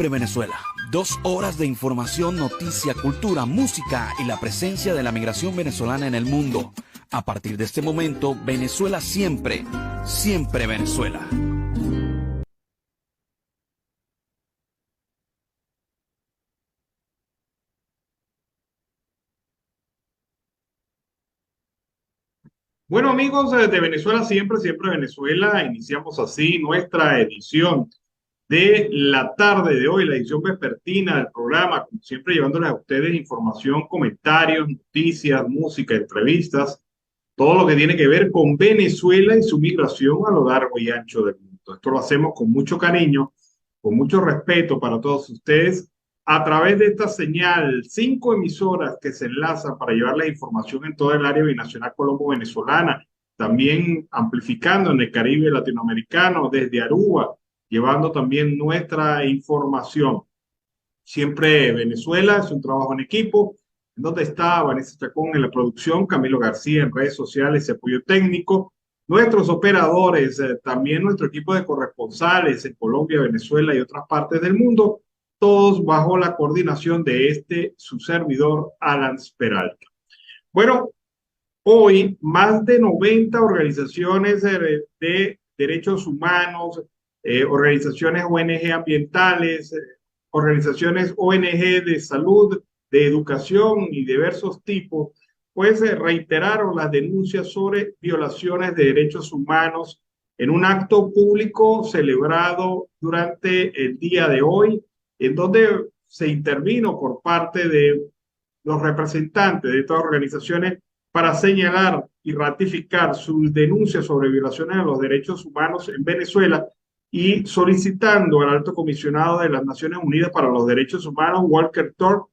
Siempre Venezuela. 2 horas de información, noticia, cultura, música y la presencia de la migración venezolana en el mundo. A partir de este momento, Venezuela siempre, siempre Venezuela. Bueno, amigos de Venezuela, siempre, siempre Venezuela, iniciamos así nuestra edición de la tarde de hoy, la edición vespertina del programa, como siempre llevándoles a ustedes información, comentarios, noticias, música, entrevistas, todo lo que tiene que ver con Venezuela y su migración a lo largo y ancho del mundo. Esto lo hacemos con mucho cariño, con mucho respeto para todos ustedes, a través de esta señal, 5 emisoras que se enlazan para llevarles información en todo el área binacional colombo-venezolana, también amplificando en el Caribe latinoamericano, desde Aruba, llevando también nuestra información. Siempre Venezuela es un trabajo en equipo, en donde está Vanessa Chacón en la producción, Camilo García en redes sociales y apoyo técnico, nuestros operadores, también nuestro equipo de corresponsales en Colombia, Venezuela y otras partes del mundo, todos bajo la coordinación de su servidor, Alan Peralta. Bueno, hoy más de 90 organizaciones de derechos humanos, organizaciones ONG ambientales, organizaciones ONG de salud, de educación y diversos tipos, pues reiteraron las denuncias sobre violaciones de derechos humanos en un acto público celebrado durante el día de hoy, en donde se intervino por parte de los representantes de estas organizaciones para señalar y ratificar sus denuncias sobre violaciones a los derechos humanos en Venezuela y solicitando al alto comisionado de las Naciones Unidas para los Derechos Humanos, Walker Turk,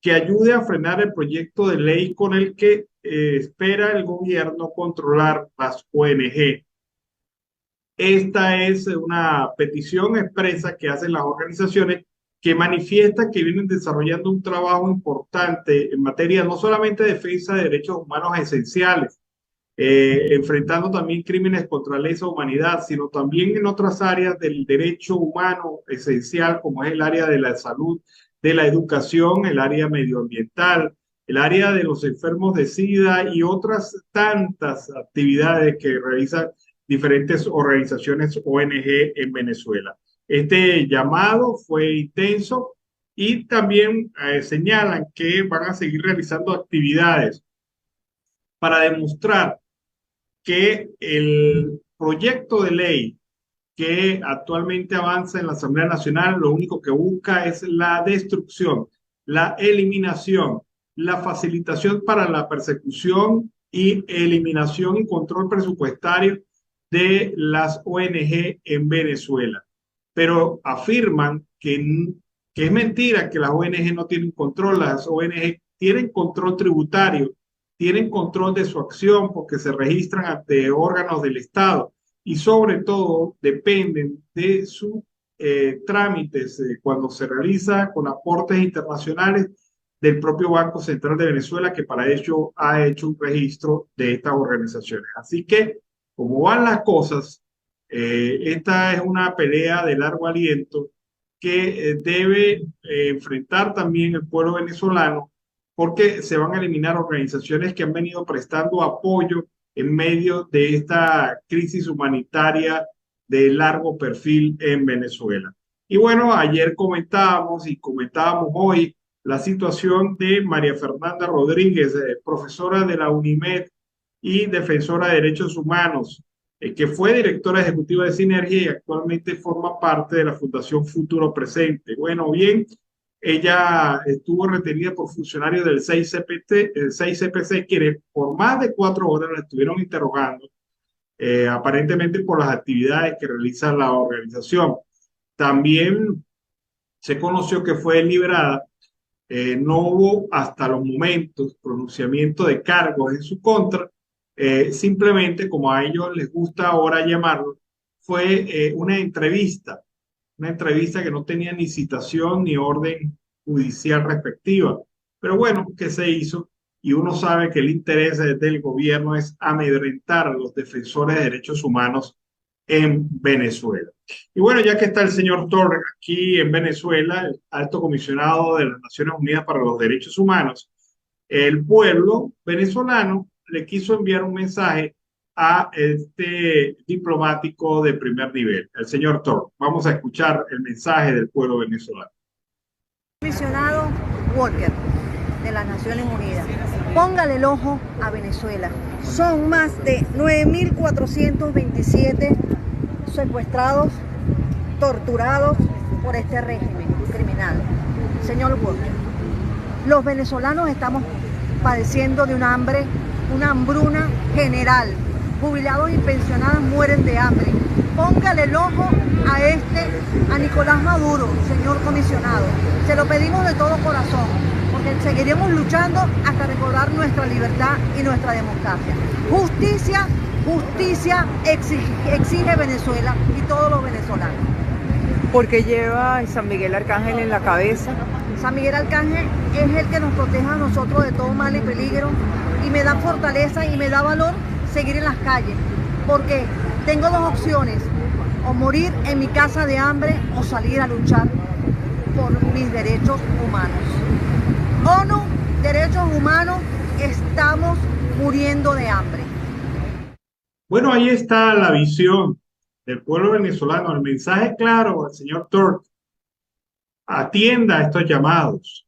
que ayude a frenar el proyecto de ley con el que espera el gobierno controlar las ONG. Esta es una petición expresa que hacen las organizaciones que manifiestan que vienen desarrollando un trabajo importante en materia no solamente de defensa de derechos humanos esenciales, enfrentando también crímenes contra la lesa humanidad, sino también en otras áreas del derecho humano esencial, como es el área de la salud, de la educación, el área medioambiental, el área de los enfermos de SIDA y otras tantas actividades que realizan diferentes organizaciones ONG en Venezuela. Este llamado fue intenso y también señalan que van a seguir realizando actividades para demostrar que el proyecto de ley que actualmente avanza en la Asamblea Nacional lo único que busca es la destrucción, la eliminación, la facilitación para la persecución y eliminación y control presupuestario de las ONG en Venezuela. Pero afirman que es mentira que las ONG no tienen control, las ONG tienen control tributario, tienen control de su acción porque se registran ante órganos del Estado y sobre todo dependen de sus trámites cuando se realiza con aportes internacionales del propio Banco Central de Venezuela, que para ello ha hecho un registro de estas organizaciones. Así que, como van las cosas, esta es una pelea de largo aliento que debe enfrentar también el pueblo venezolano, porque se van a eliminar organizaciones que han venido prestando apoyo en medio de esta crisis humanitaria de largo perfil en Venezuela. Y bueno, ayer comentábamos y comentábamos hoy la situación de María Fernanda Rodríguez, profesora de la UNIMED y defensora de derechos humanos, que fue directora ejecutiva de Sinergia y actualmente forma parte de la Fundación Futuro Presente. Bueno, bien, ella estuvo retenida por funcionarios del 6CPT, el 6CPC, quienes por más de 4 horas la estuvieron interrogando, aparentemente por las actividades que realiza la organización. También se conoció que fue liberada. No hubo hasta los momentos pronunciamiento de cargos en su contra. Simplemente, como a ellos les gusta ahora llamarlo, fue una entrevista que no tenía ni citación ni orden judicial respectiva. Pero bueno, ¿qué se hizo? Y uno sabe que el interés del gobierno es amedrentar a los defensores de derechos humanos en Venezuela. Y bueno, ya que está el señor Torres aquí en Venezuela, el alto comisionado de las Naciones Unidas para los Derechos Humanos, el pueblo venezolano le quiso enviar un mensaje a este diplomático de primer nivel, el señor Torres. Vamos a escuchar el mensaje del pueblo venezolano. Comisionado Walker de las Naciones Unidas, póngale el ojo a Venezuela. Son más de 9.427 secuestrados, torturados por este régimen criminal. Señor Walker, los venezolanos estamos padeciendo de un hambre, una hambruna general. Jubilados y pensionados mueren de hambre. Póngale el ojo a Nicolás Maduro, señor comisionado. Se lo pedimos de todo corazón, porque seguiremos luchando hasta recordar nuestra libertad y nuestra democracia. Justicia, justicia exige Venezuela y todos los venezolanos. Porque lleva a San Miguel Arcángel en la cabeza. San Miguel Arcángel es el que nos protege a nosotros de todo mal y peligro, y me da fortaleza y me da valor seguir en las calles, porque tengo dos opciones: o morir en mi casa de hambre o salir a luchar por mis derechos humanos. ONU, derechos humanos, estamos muriendo de hambre. Bueno, ahí está la visión del pueblo venezolano, el mensaje claro al señor Torres. Atienda a estos llamados,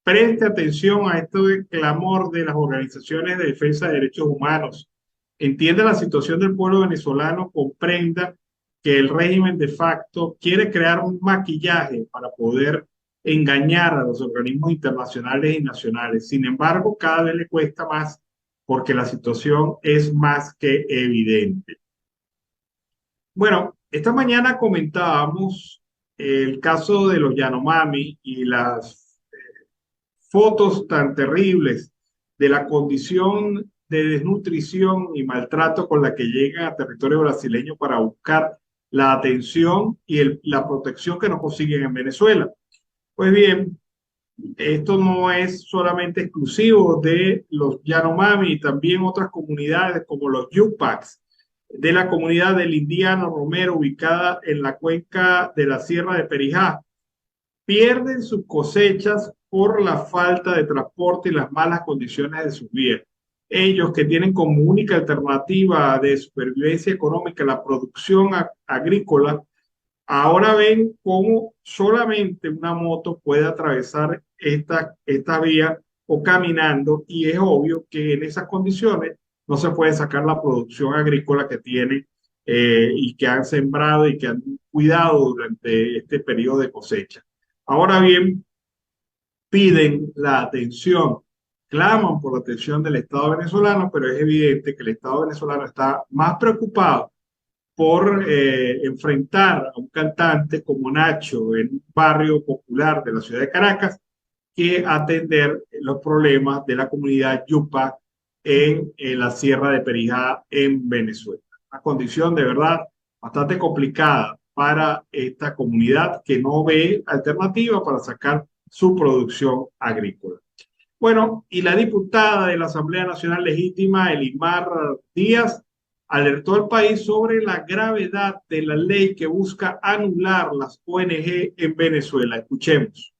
preste atención a este clamor de las organizaciones de defensa de derechos humanos, entienda la situación del pueblo venezolano, comprenda que el régimen de facto quiere crear un maquillaje para poder engañar a los organismos internacionales y nacionales. Sin embargo, cada vez le cuesta más porque la situación es más que evidente. Bueno, esta mañana comentábamos el caso de los Yanomami y las fotos tan terribles de la condición de desnutrición y maltrato con la que llegan a territorio brasileño para buscar la atención y la protección que no consiguen en Venezuela. Pues bien, esto no es solamente exclusivo de los Yanomami, también otras comunidades como los Yupacs, de la comunidad del Indiano Romero, ubicada en la cuenca de la Sierra de Perijá, pierden sus cosechas por la falta de transporte y las malas condiciones de sus vías. Ellos, que tienen como única alternativa de supervivencia económica la producción agrícola, ahora ven cómo solamente una moto puede atravesar esta vía o caminando, y es obvio que en esas condiciones no se puede sacar la producción agrícola que tienen y que han sembrado y que han cuidado durante este periodo de cosecha. Ahora bien, piden la atención, claman por la atención del Estado venezolano, pero es evidente que el Estado venezolano está más preocupado por enfrentar a un cantante como Nacho en un barrio popular de la ciudad de Caracas que atender los problemas de la comunidad Yupa en la Sierra de Perijá en Venezuela. Una condición de verdad bastante complicada para esta comunidad que no ve alternativa para sacar su producción agrícola. Bueno, y la diputada de la Asamblea Nacional Legítima, Elimar Díaz, alertó al país sobre la gravedad de la ley que busca anular las ONG en Venezuela. Escuchemos.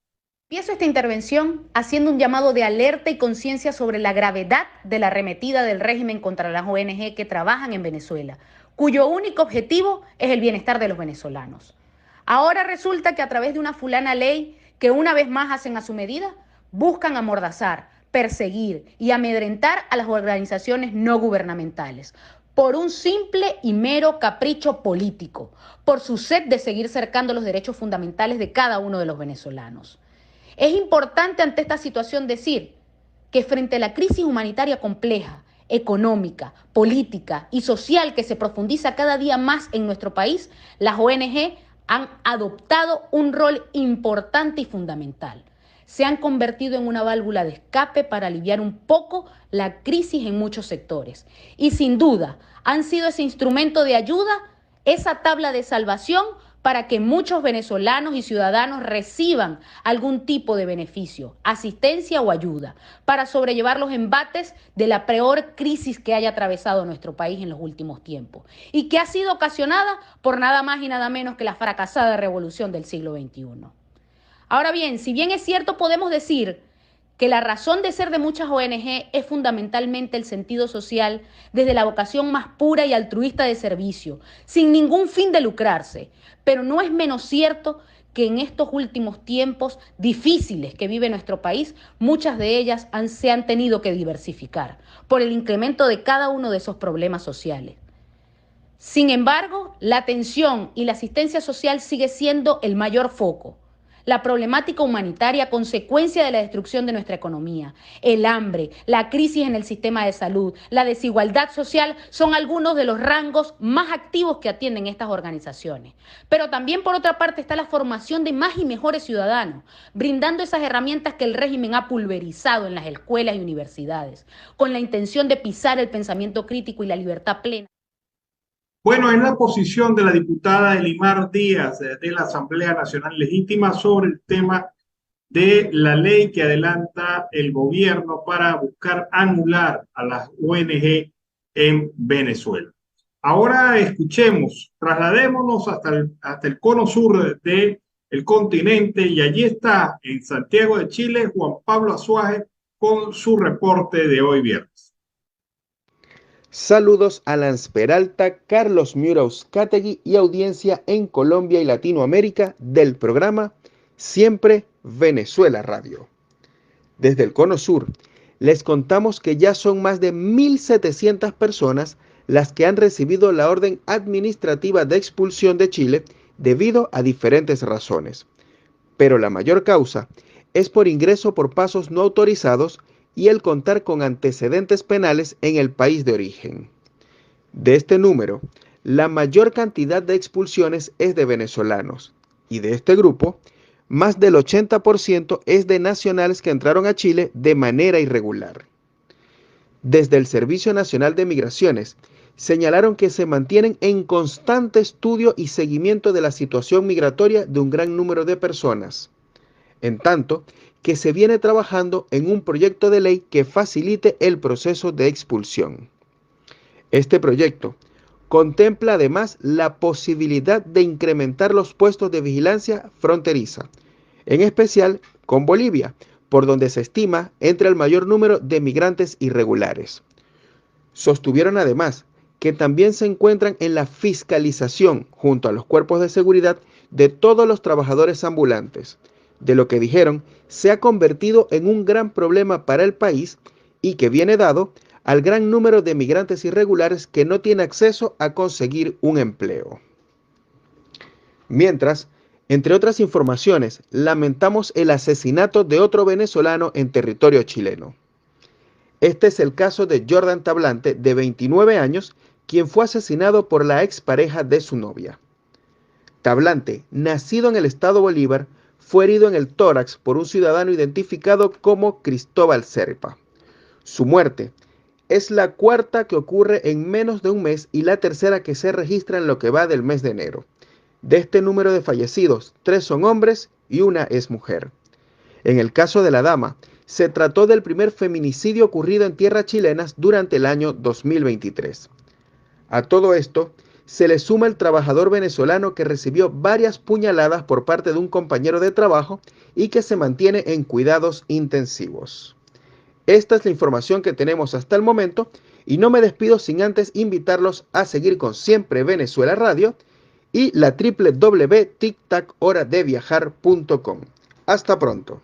Empiezo esta intervención haciendo un llamado de alerta y conciencia sobre la gravedad de la arremetida del régimen contra las ONG que trabajan en Venezuela, cuyo único objetivo es el bienestar de los venezolanos. Ahora resulta que a través de una fulana ley que una vez más hacen a su medida, buscan amordazar, perseguir y amedrentar a las organizaciones no gubernamentales por un simple y mero capricho político, por su sed de seguir cercando los derechos fundamentales de cada uno de los venezolanos. Es importante ante esta situación decir que frente a la crisis humanitaria compleja, económica, política y social que se profundiza cada día más en nuestro país, las ONG han adoptado un rol importante y fundamental. Se han convertido en una válvula de escape para aliviar un poco la crisis en muchos sectores. Y sin duda han sido ese instrumento de ayuda, esa tabla de salvación para que muchos venezolanos y ciudadanos reciban algún tipo de beneficio, asistencia o ayuda para sobrellevar los embates de la peor crisis que haya atravesado nuestro país en los últimos tiempos y que ha sido ocasionada por nada más y nada menos que la fracasada revolución del siglo XXI. Ahora bien, si bien es cierto, podemos decir que la razón de ser de muchas ONG es fundamentalmente el sentido social desde la vocación más pura y altruista de servicio, sin ningún fin de lucrarse, pero no es menos cierto que en estos últimos tiempos difíciles que vive nuestro país, muchas de ellas se han tenido que diversificar por el incremento de cada uno de esos problemas sociales. Sin embargo, la atención y la asistencia social sigue siendo el mayor foco. La problemática humanitaria, consecuencia de la destrucción de nuestra economía, el hambre, la crisis en el sistema de salud, la desigualdad social son algunos de los rangos más activos que atienden estas organizaciones. Pero también, por otra parte, está la formación de más y mejores ciudadanos, brindando esas herramientas que el régimen ha pulverizado en las escuelas y universidades, con la intención de pisar el pensamiento crítico y la libertad plena. Bueno, es la posición de la diputada Elimar Díaz de la Asamblea Nacional Legítima sobre el tema de la ley que adelanta el gobierno para buscar anular a las ONG en Venezuela. Ahora escuchemos, trasladémonos hasta el cono sur del continente y allí está en Santiago de Chile Juan Pablo Azuaje con su reporte de hoy viernes. Saludos a Lance Peralta, Carlos Miura-Uzcategui y audiencia en Colombia y Latinoamérica del programa Siempre Venezuela Radio. Desde el Cono Sur, les contamos que ya son más de 1.700 personas las que han recibido la orden administrativa de expulsión de Chile debido a diferentes razones. Pero la mayor causa es por ingreso por pasos no autorizados y el contar con antecedentes penales en el país de origen. De este número, la mayor cantidad de expulsiones es de venezolanos, y de este grupo, más del 80% es de nacionales que entraron a Chile de manera irregular. Desde el Servicio Nacional de Migraciones, señalaron que se mantienen en constante estudio y seguimiento de la situación migratoria de un gran número de personas, en tanto que se viene trabajando en un proyecto de ley que facilite el proceso de expulsión. Este proyecto contempla además la posibilidad de incrementar los puestos de vigilancia fronteriza, en especial con Bolivia, por donde se estima entra el mayor número de migrantes irregulares. Sostuvieron además que también se encuentran en la fiscalización junto a los cuerpos de seguridad de todos los trabajadores ambulantes, de lo que dijeron se ha convertido en un gran problema para el país y que viene dado al gran número de migrantes irregulares que no tienen acceso a conseguir un empleo. Mientras, entre otras informaciones, lamentamos el asesinato de otro venezolano en territorio chileno. Este es el caso de Jordan Tablante, de 29 años, quien fue asesinado por la expareja de su novia. Tablante, nacido en el estado Bolívar, fue herido en el tórax por un ciudadano identificado como Cristóbal Serpa. Su muerte es la cuarta que ocurre en menos de un mes y la tercera que se registra en lo que va del mes de enero. De este número de fallecidos, 3 son hombres y 1 es mujer. En el caso de la dama, se trató del primer feminicidio ocurrido en tierras chilenas durante el año 2023. A todo esto, se le suma el trabajador venezolano que recibió varias puñaladas por parte de un compañero de trabajo y que se mantiene en cuidados intensivos. Esta es la información que tenemos hasta el momento y no me despido sin antes invitarlos a seguir con Siempre Venezuela Radio y la www.tictachoradeviajar.com. Hasta pronto.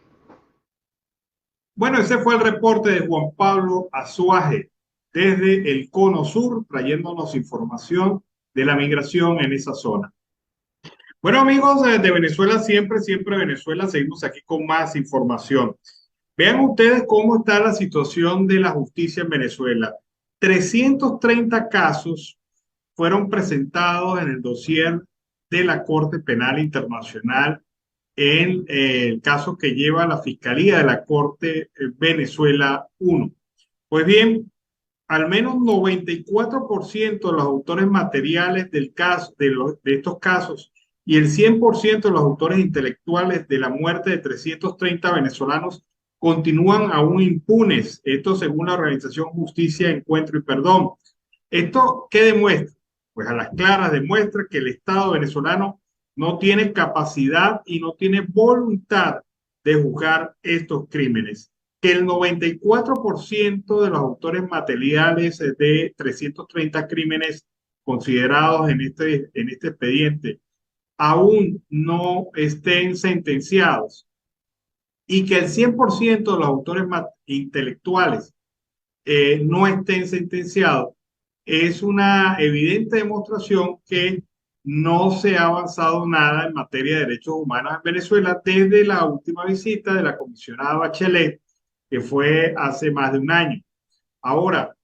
Bueno, ese fue el reporte de Juan Pablo Azuaje desde el Cono Sur, trayéndonos información de la migración en esa zona. Bueno, amigos de Venezuela, siempre Venezuela, seguimos aquí con más información. Vean ustedes cómo está la situación de la justicia en Venezuela. 330 casos fueron presentados en el dossier de la Corte Penal Internacional en el caso que lleva la Fiscalía de la Corte Venezuela 1. Pues bien, al menos 94% de los autores materiales del caso, de estos casos y el 100% de los autores intelectuales de la muerte de 330 venezolanos continúan aún impunes. Esto según la organización Justicia, Encuentro y Perdón. ¿Esto qué demuestra? Pues a las claras demuestra que el Estado venezolano no tiene capacidad y no tiene voluntad de juzgar estos crímenes. Que el 94% de los autores materiales de 330 crímenes considerados en este expediente aún no estén sentenciados y que el 100% de los autores intelectuales no estén sentenciados, es una evidente demostración que no se ha avanzado nada en materia de derechos humanos en Venezuela desde la última visita de la comisionada Bachelet, que fue hace más de un año. Ahora,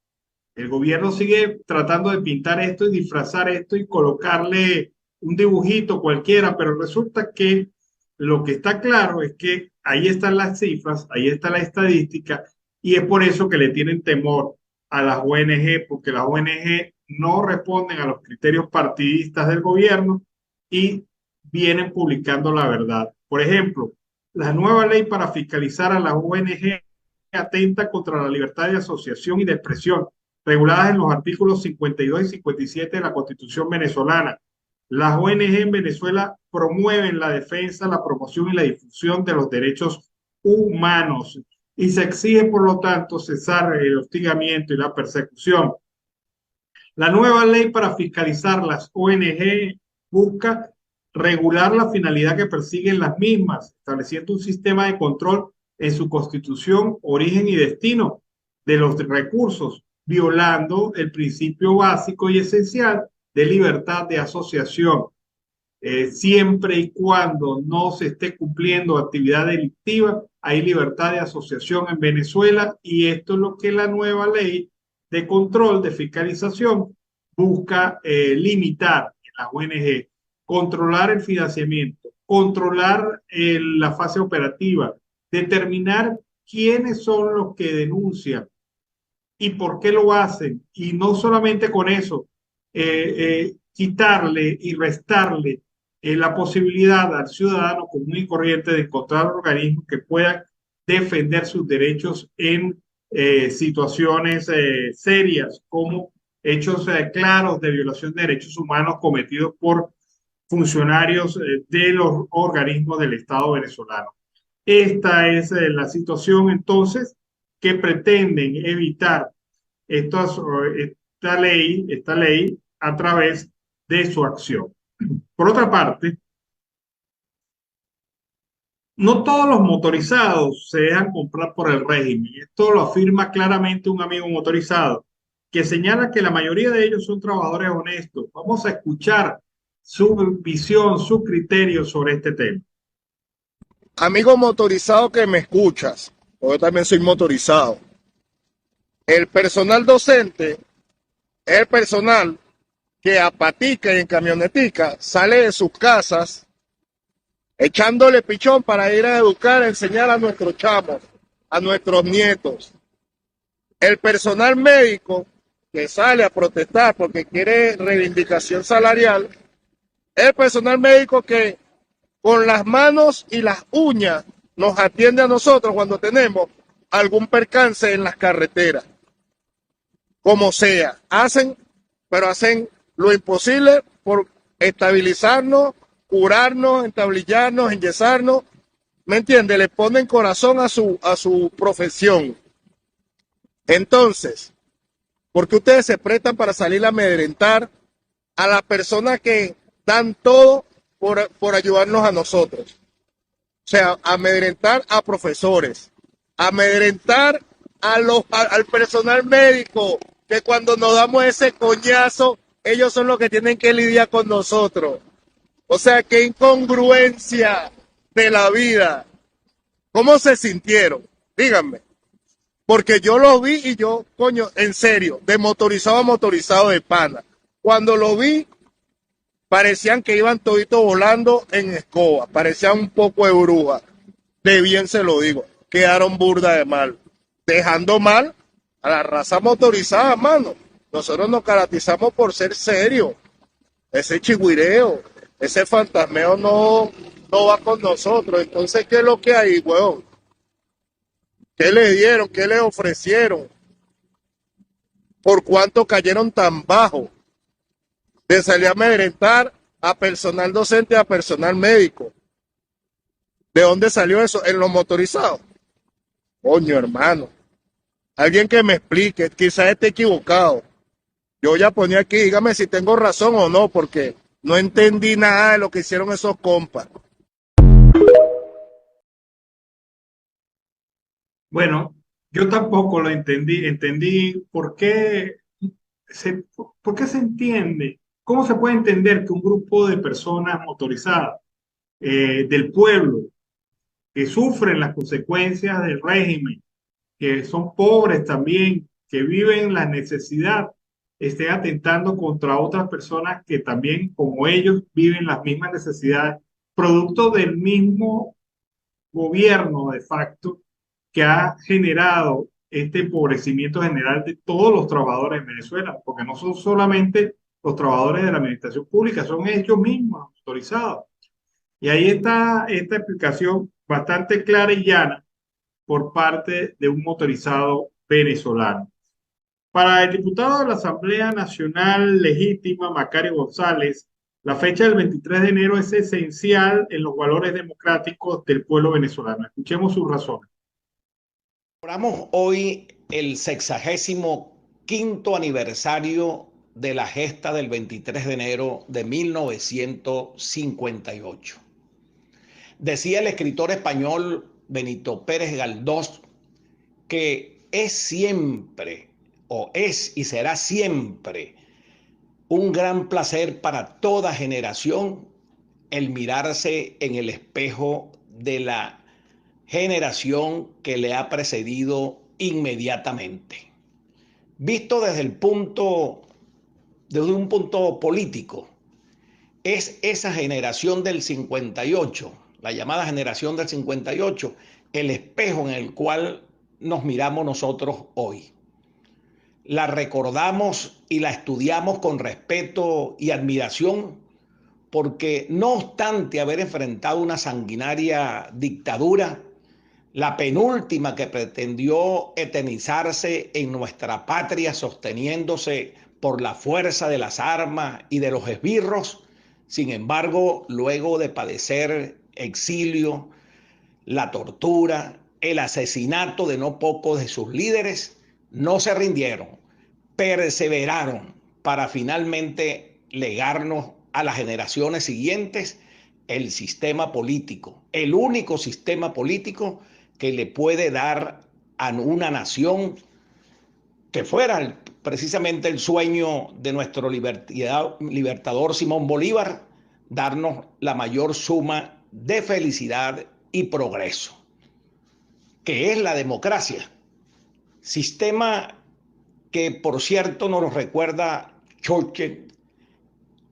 el gobierno sigue tratando de pintar esto y disfrazar esto y colocarle un dibujito cualquiera, pero resulta que lo que está claro es que ahí están las cifras, ahí está la estadística, y es por eso que le tienen temor a las ONG, porque las ONG no responden a los criterios partidistas del gobierno y vienen publicando la verdad. Por ejemplo, la nueva ley para fiscalizar a las ONG atenta contra la libertad de asociación y de expresión, reguladas en los artículos 52 y 57 de la Constitución venezolana. Las ONG en Venezuela promueven la defensa, la promoción y la difusión de los derechos humanos y se exige, por lo tanto, cesar el hostigamiento y la persecución. La nueva ley para fiscalizar las ONG busca regular la finalidad que persiguen las mismas, estableciendo un sistema de control en su constitución, origen y destino de los recursos, violando el principio básico y esencial de libertad de asociación, siempre y cuando no se esté cumpliendo actividad delictiva, hay libertad de asociación en Venezuela y esto es lo que la nueva ley de control, de fiscalización, busca limitar en la ONG, controlar el financiamiento, controlar la fase operativa, determinar quiénes son los que denuncian y por qué lo hacen. Y no solamente con eso, quitarle y restarle la posibilidad al ciudadano común y corriente de encontrar organismos que puedan defender sus derechos en situaciones serias, como hechos claros de violación de derechos humanos cometidos por funcionarios de los organismos del Estado venezolano. Esta es la situación entonces que pretenden evitar esta ley a través de su acción. Por otra parte, no todos los motorizados se dejan comprar por el régimen. Esto lo afirma claramente un amigo motorizado, que señala que la mayoría de ellos son trabajadores honestos. Vamos a escuchar su visión, su criterio sobre este tema. Amigo motorizado que me escuchas, yo también soy motorizado. El personal docente es el personal que a patica y en camionetica sale de sus casas echándole pichón para ir a educar, a enseñar a nuestros chamos, a nuestros nietos. El personal médico que sale a protestar porque quiere reivindicación salarial, es el personal médico que con las manos y las uñas nos atiende a nosotros cuando tenemos algún percance en las carreteras. Como sea, hacen lo imposible por estabilizarnos, curarnos, entablillarnos, enyesarnos, ¿me entiende? Le ponen corazón a su profesión. Entonces, ¿por qué ustedes se prestan para salir a amedrentar a las personas que dan todo por ayudarnos a nosotros? O sea, amedrentar a profesores, amedrentar al personal médico, que cuando nos damos ese coñazo, ellos son los que tienen que lidiar con nosotros. O sea, qué incongruencia de la vida. ¿Cómo se sintieron? Díganme. Porque yo lo vi y yo, coño, en serio, de motorizado a motorizado de pana. Cuando lo vi, parecían que iban toditos volando en escoba. Parecían un poco de bruja. De bien se lo digo. Quedaron burda de mal. Dejando mal a la raza motorizada, mano. Nosotros nos caracterizamos por ser serios. Ese chigüireo, Ese fantasmeo no va con nosotros. Entonces, ¿qué es lo que hay, weón? ¿Qué le dieron? ¿Qué le ofrecieron? ¿Por cuánto cayeron tan bajo? De salir a amedrentar a personal docente, a personal médico. ¿De dónde salió eso? En los motorizados. Coño, hermano. Alguien que me explique, quizás esté equivocado. Yo ya ponía aquí, dígame si tengo razón o no, porque no entendí nada de lo que hicieron esos compas. Bueno, yo tampoco lo entendí. Entendí por qué se entiende, cómo se puede entender que un grupo de personas motorizadas del pueblo que sufren las consecuencias del régimen, que son pobres también, que viven la necesidad, estén atentando contra otras personas que también, como ellos, viven las mismas necesidades, producto del mismo gobierno de facto que ha generado este empobrecimiento general de todos los trabajadores en Venezuela, porque no son solamente los trabajadores de la administración pública, son ellos mismos los motorizados. Y ahí está esta explicación bastante clara y llana por parte de un motorizado venezolano. Para el diputado de la Asamblea Nacional Legítima, Macario González, la fecha del 23 de enero es esencial en los valores democráticos del pueblo venezolano. Escuchemos sus razones. Celebramos hoy el 65º aniversario de la gesta del 23 de enero de 1958. Decía el escritor español Benito Pérez Galdós que es siempre, o es y será siempre, un gran placer para toda generación el mirarse en el espejo de la generación que le ha precedido inmediatamente. Visto desde un punto político, es esa generación del 58, la llamada generación del 58, el espejo en el cual nos miramos nosotros hoy. La recordamos y la estudiamos con respeto y admiración porque no obstante haber enfrentado una sanguinaria dictadura, la penúltima que pretendió eternizarse en nuestra patria sosteniéndose por la fuerza de las armas y de los esbirros, sin embargo, luego de padecer exilio, la tortura, el asesinato de no pocos de sus líderes, no se rindieron, perseveraron para finalmente legarnos a las generaciones siguientes el sistema político, el único sistema político que le puede dar a una nación que fuera precisamente el sueño de nuestro libertador Simón Bolívar, darnos la mayor suma de felicidad y progreso, que es la democracia. Sistema que, por cierto, nos lo recuerda Churchill,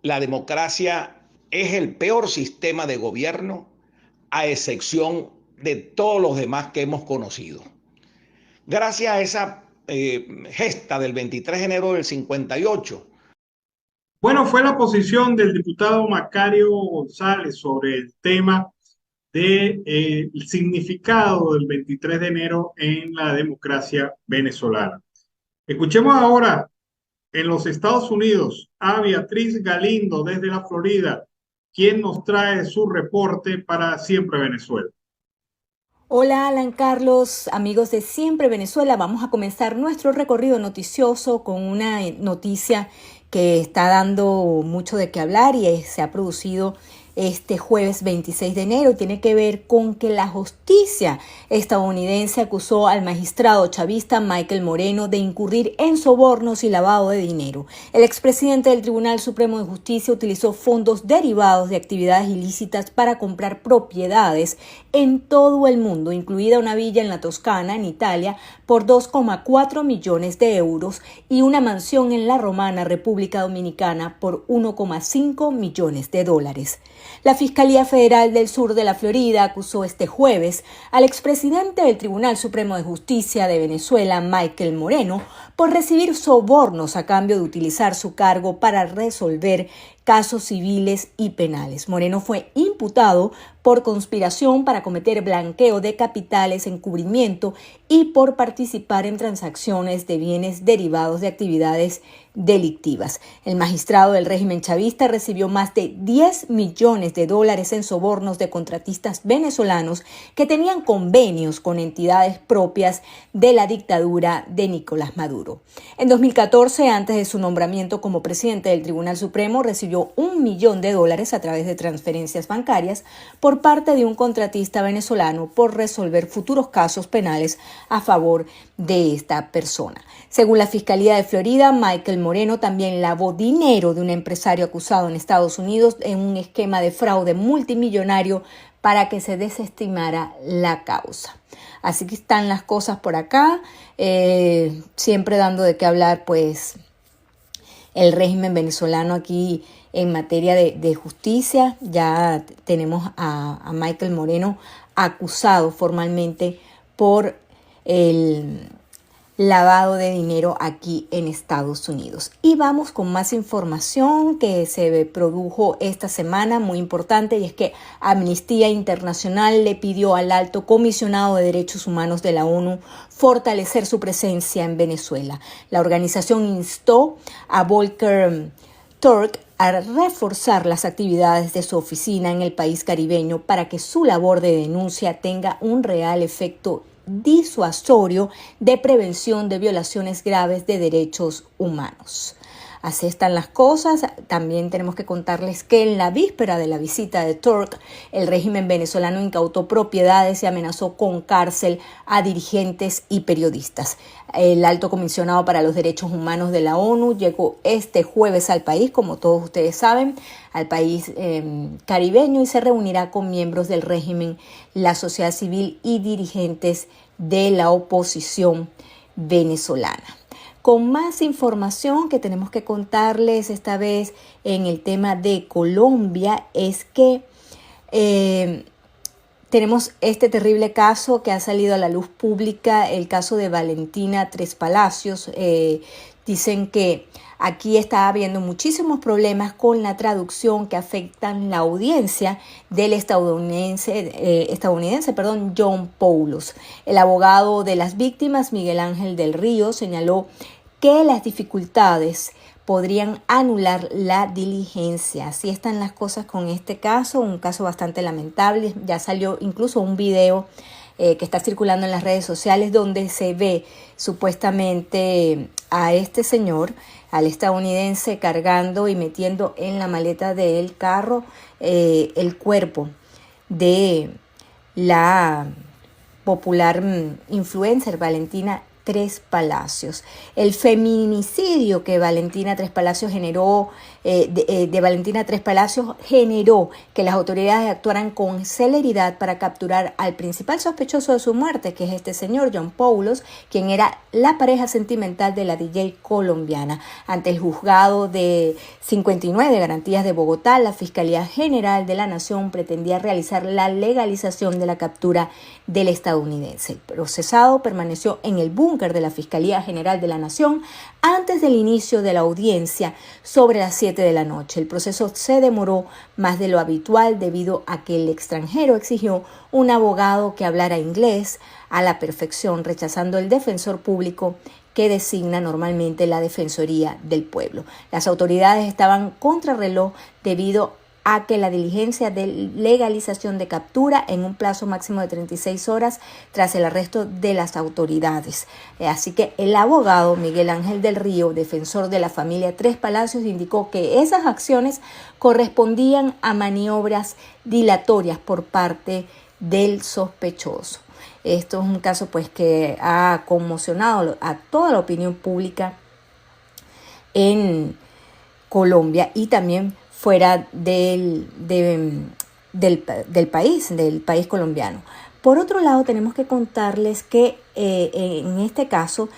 la democracia es el peor sistema de gobierno a excepción de todos los demás que hemos conocido. Gracias a esa gesta del 23 de enero del 58. Bueno, fue la posición del diputado Macario González sobre el tema del significado del 23 de enero en la democracia venezolana. Escuchemos ahora en los Estados Unidos a Beatriz Galindo desde la Florida, quien nos trae su reporte para Siempre Venezuela. Hola Alan Carlos, amigos de Siempre Venezuela, vamos a comenzar nuestro recorrido noticioso con una noticia que está dando mucho de qué hablar y se ha producido este jueves 26 de enero. Tiene que ver con que la justicia estadounidense acusó al magistrado chavista Michael Moreno de incurrir en sobornos y lavado de dinero. El expresidente del Tribunal Supremo de Justicia utilizó fondos derivados de actividades ilícitas para comprar propiedades en todo el mundo, incluida una villa en la Toscana, en Italia, por 2,4 millones de euros y una mansión en la Romana, República Dominicana, por 1,5 millones de dólares. La Fiscalía Federal del Sur de la Florida acusó este jueves al expresidente del Tribunal Supremo de Justicia de Venezuela, Michael Moreno, por recibir sobornos a cambio de utilizar su cargo para resolver casos civiles y penales. Moreno fue imputado por conspiración para cometer blanqueo de capitales, encubrimiento y por participar en transacciones de bienes derivados de actividades delictivas. El magistrado del régimen chavista recibió más de 10 millones de dólares en sobornos de contratistas venezolanos que tenían convenios con entidades propias de la dictadura de Nicolás Maduro. En 2014, antes de su nombramiento como presidente del Tribunal Supremo, recibió $1 millón a través de transferencias bancarias por parte de un contratista venezolano por resolver futuros casos penales a favor de esta persona. Según la Fiscalía de Florida, Michael Moreno también lavó dinero de un empresario acusado en Estados Unidos en un esquema de fraude multimillonario para que se desestimara la causa. Así que están las cosas por acá, siempre dando de qué hablar, pues, el régimen venezolano aquí en materia de justicia. Ya tenemos a Michael Moreno acusado formalmente por el lavado de dinero aquí en Estados Unidos. Y vamos con más información que se produjo esta semana, muy importante, y es que Amnistía Internacional le pidió al Alto Comisionado de Derechos Humanos de la ONU fortalecer su presencia en Venezuela. La organización instó a Volker Turk a reforzar las actividades de su oficina en el país caribeño para que su labor de denuncia tenga un real efecto disuasorio de prevención de violaciones graves de derechos humanos. Así están las cosas. También tenemos que contarles que en la víspera de la visita de Turk, el régimen venezolano incautó propiedades y amenazó con cárcel a dirigentes y periodistas. El Alto Comisionado para los Derechos Humanos de la ONU llegó este jueves al país, como todos ustedes saben, al país caribeño, y se reunirá con miembros del régimen, la sociedad civil y dirigentes de la oposición venezolana. Con más información que tenemos que contarles esta vez en el tema de Colombia es que tenemos este terrible caso que ha salido a la luz pública, el caso de Valentina Tres Palacios. Dicen que aquí está habiendo muchísimos problemas con la traducción que afectan la audiencia del estadounidense, John Poulos. El abogado de las víctimas, Miguel Ángel del Río, señaló que las dificultades podrían anular la diligencia. Así están las cosas con este caso, un caso bastante lamentable. Ya salió incluso un video que está circulando en las redes sociales donde se ve supuestamente a este señor, al estadounidense, cargando y metiendo en la maleta del carro el cuerpo de la popular influencer Valentina Tres Palacios. El feminicidio que Valentina Tres Palacios generó, de Valentina Tres Palacios, generó que las autoridades actuaran con celeridad para capturar al principal sospechoso de su muerte, que es este señor John Poulos, quien era la pareja sentimental de la DJ colombiana. Ante el juzgado de 59 de garantías de Bogotá, la Fiscalía General de la Nación pretendía realizar la legalización de la captura del estadounidense. El procesado permaneció en el búnker de la Fiscalía General de la Nación antes del inicio de la audiencia sobre las 7 de la noche. El proceso se demoró más de lo habitual debido a que el extranjero exigió un abogado que hablara inglés a la perfección, rechazando el defensor público que designa normalmente la Defensoría del Pueblo. Las autoridades estaban contrarreloj debido a que la diligencia de legalización de captura en un plazo máximo de 36 horas tras el arresto de las autoridades. Así que el abogado Miguel Ángel del Río, defensor de la familia Tres Palacios, indicó que esas acciones correspondían a maniobras dilatorias por parte del sospechoso. Esto es un caso pues que ha conmocionado a toda la opinión pública en Colombia y también fuera del país colombiano. Por otro lado, tenemos que contarles que en este caso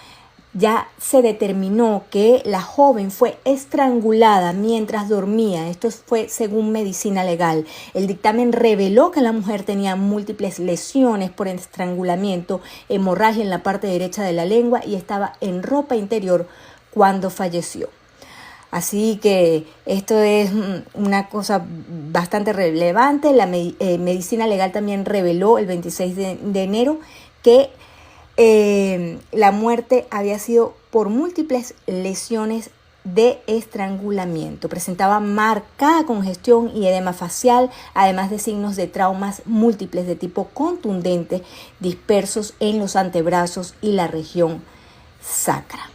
ya se determinó que la joven fue estrangulada mientras dormía. Esto fue según medicina legal. El dictamen reveló que la mujer tenía múltiples lesiones por estrangulamiento, hemorragia en la parte derecha de la lengua y estaba en ropa interior cuando falleció. Así que esto es una cosa bastante relevante. La medicina legal también reveló el 26 de enero que la muerte había sido por múltiples lesiones de estrangulamiento. Presentaba marcada congestión y edema facial, además de signos de traumas múltiples de tipo contundente dispersos en los antebrazos y la región sacra.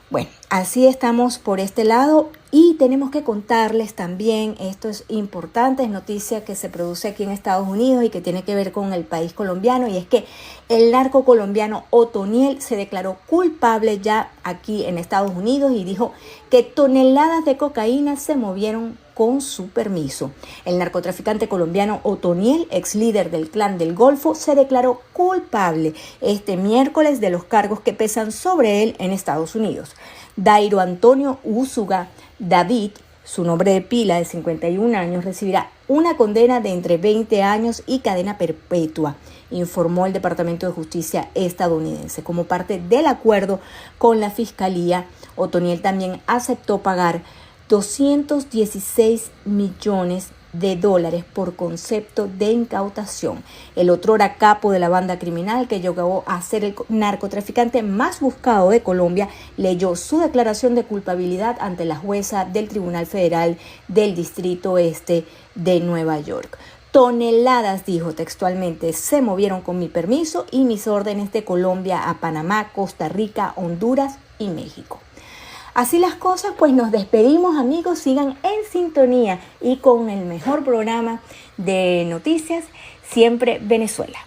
Bueno, así estamos por este lado y tenemos que contarles también, esto es importante, es noticia que se produce aquí en Estados Unidos y que tiene que ver con el país colombiano, y es que el narco colombiano Otoniel se declaró culpable ya aquí en Estados Unidos y dijo que toneladas de cocaína se movieron con su permiso. El narcotraficante colombiano Otoniel, ex líder del Clan del Golfo, se declaró culpable este miércoles de los cargos que pesan sobre él en Estados Unidos. Dairo Antonio Úsuga David, su nombre de pila, de 51 años, recibirá una condena de entre 20 años y cadena perpetua, informó el Departamento de Justicia estadounidense. Como parte del acuerdo con la Fiscalía, Otoniel también aceptó pagar $216 millones por concepto de incautación. El otrora capo de la banda criminal, que llegó a ser el narcotraficante más buscado de Colombia, leyó su declaración de culpabilidad ante la jueza del Tribunal Federal del Distrito Este de Nueva York. Toneladas, dijo textualmente, se movieron con mi permiso y mis órdenes de Colombia a Panamá, Costa Rica, Honduras y México. Así las cosas, pues nos despedimos, amigos, sigan en sintonía y con el mejor programa de noticias, Siempre Venezuela.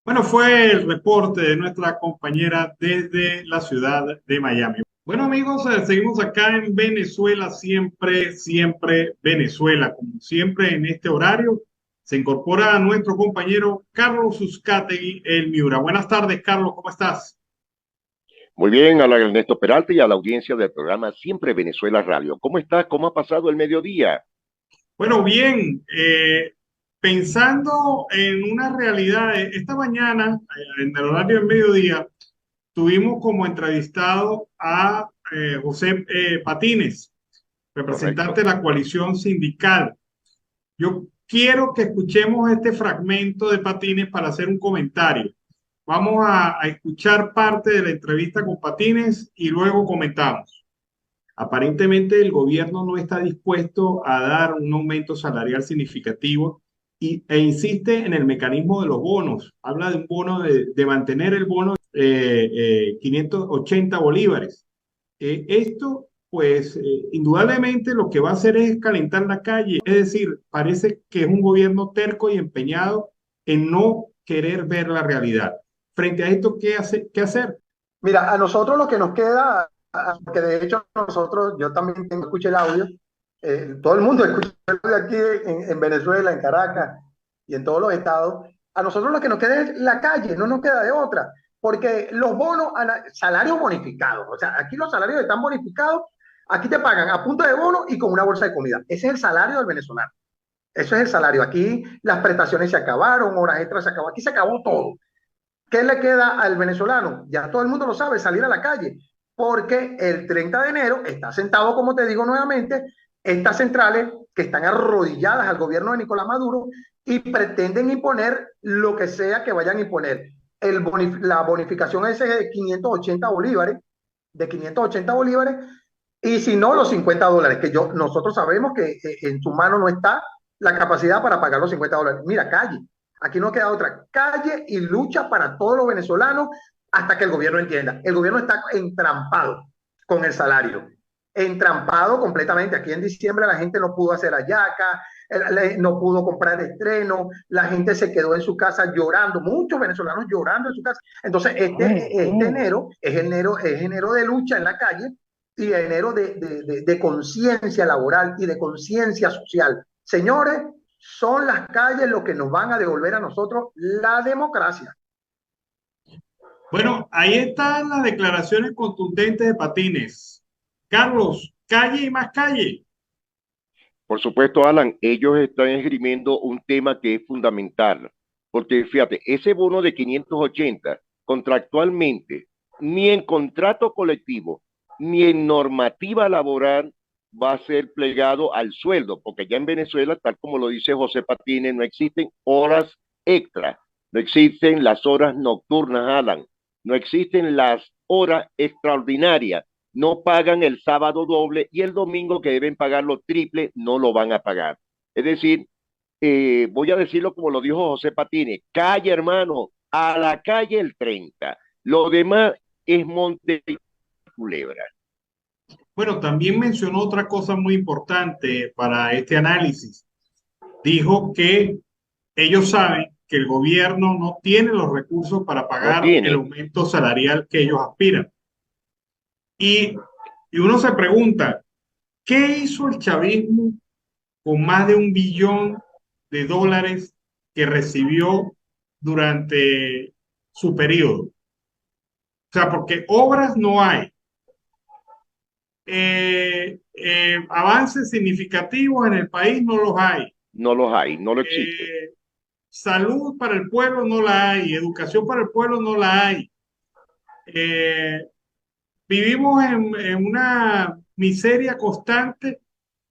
Bueno, fue el reporte de nuestra compañera desde la ciudad de Miami. Bueno, amigos, seguimos acá en Venezuela, siempre Venezuela. Como siempre en este horario se incorpora nuestro compañero Carlos Uzcategui, el Miura. Buenas tardes, Carlos, ¿cómo estás? Muy bien, a Ernesto Peralta y a la audiencia del programa Siempre Venezuela Radio. ¿Cómo está? ¿Cómo ha pasado el mediodía? Bueno, bien, pensando en una realidad, esta mañana, en el horario del mediodía, tuvimos como entrevistado a José Patines, representante de la coalición sindical. Yo quiero que escuchemos este fragmento de Patines para hacer un comentario. Vamos a escuchar parte de la entrevista con Patines y luego comentamos. Aparentemente el gobierno no está dispuesto a dar un aumento salarial significativo e insiste en el mecanismo de los bonos. Habla de un bono de mantener el bono 580 bolívares. Esto, pues, indudablemente lo que va a hacer es calentar la calle. Es decir, parece que es un gobierno terco y empeñado en no querer ver la realidad. Frente a esto, ¿qué hacer? Mira, a nosotros lo que nos queda, que de hecho nosotros, yo también escuché el audio, todo el mundo escucha el audio aquí en Venezuela, en Caracas y en todos los estados. A nosotros lo que nos queda es la calle, no nos queda de otra, porque los bonos, salarios bonificados, o sea, aquí los salarios están bonificados, aquí te pagan a punta de bono y con una bolsa de comida. Ese es el salario del venezolano. Eso es el salario. Aquí las prestaciones se acabaron, horas extras se acabaron, aquí se acabó todo. ¿Qué le queda al venezolano? Ya todo el mundo lo sabe, salir a la calle, porque el 30 de enero está sentado, como te digo nuevamente, estas centrales que están arrodilladas al gobierno de Nicolás Maduro y pretenden imponer lo que sea que vayan a imponer. La bonificación es de 580 bolívares, y si no, los $50, que nosotros sabemos que en su mano no está la capacidad para pagar los $50. Mira, calle. Aquí no queda otra, calle y lucha para todos los venezolanos hasta que el gobierno entienda. El gobierno está entrampado con el salario, entrampado completamente. Aquí en diciembre la gente no pudo hacer hallaca, no pudo comprar estreno, la gente se quedó en su casa llorando, muchos venezolanos llorando en su casa. Entonces este enero es enero de lucha en la calle y enero de conciencia laboral y de conciencia social. Señores, son las calles lo que nos van a devolver a nosotros la democracia. Bueno, ahí están las declaraciones contundentes de Patines. Carlos, calle y más calle. Por supuesto, Alan, ellos están esgrimiendo un tema que es fundamental, porque fíjate, ese bono de 580 contractualmente, ni en contrato colectivo, ni en normativa laboral va a ser plegado al sueldo, porque ya en Venezuela, tal como lo dice José Patines, no existen horas extra, no existen las horas nocturnas, Alan, no existen las horas extraordinarias, no pagan el sábado doble y el domingo que deben pagar lo triple no lo van a pagar. Es decir, voy a decirlo como lo dijo José Patines, calle hermano, a la calle el 30. Lo demás es monte y culebra. Bueno, también mencionó otra cosa muy importante para este análisis. Dijo que ellos saben que el gobierno no tiene los recursos para pagar el aumento salarial que ellos aspiran. Y uno se pregunta, ¿qué hizo el chavismo con más de $1 billón que recibió durante su periodo? O sea, porque obras no hay. Avances significativos en el país no los hay. No los hay, no lo existe. Salud para el pueblo no la hay, educación para el pueblo no la hay. Vivimos en una miseria constante.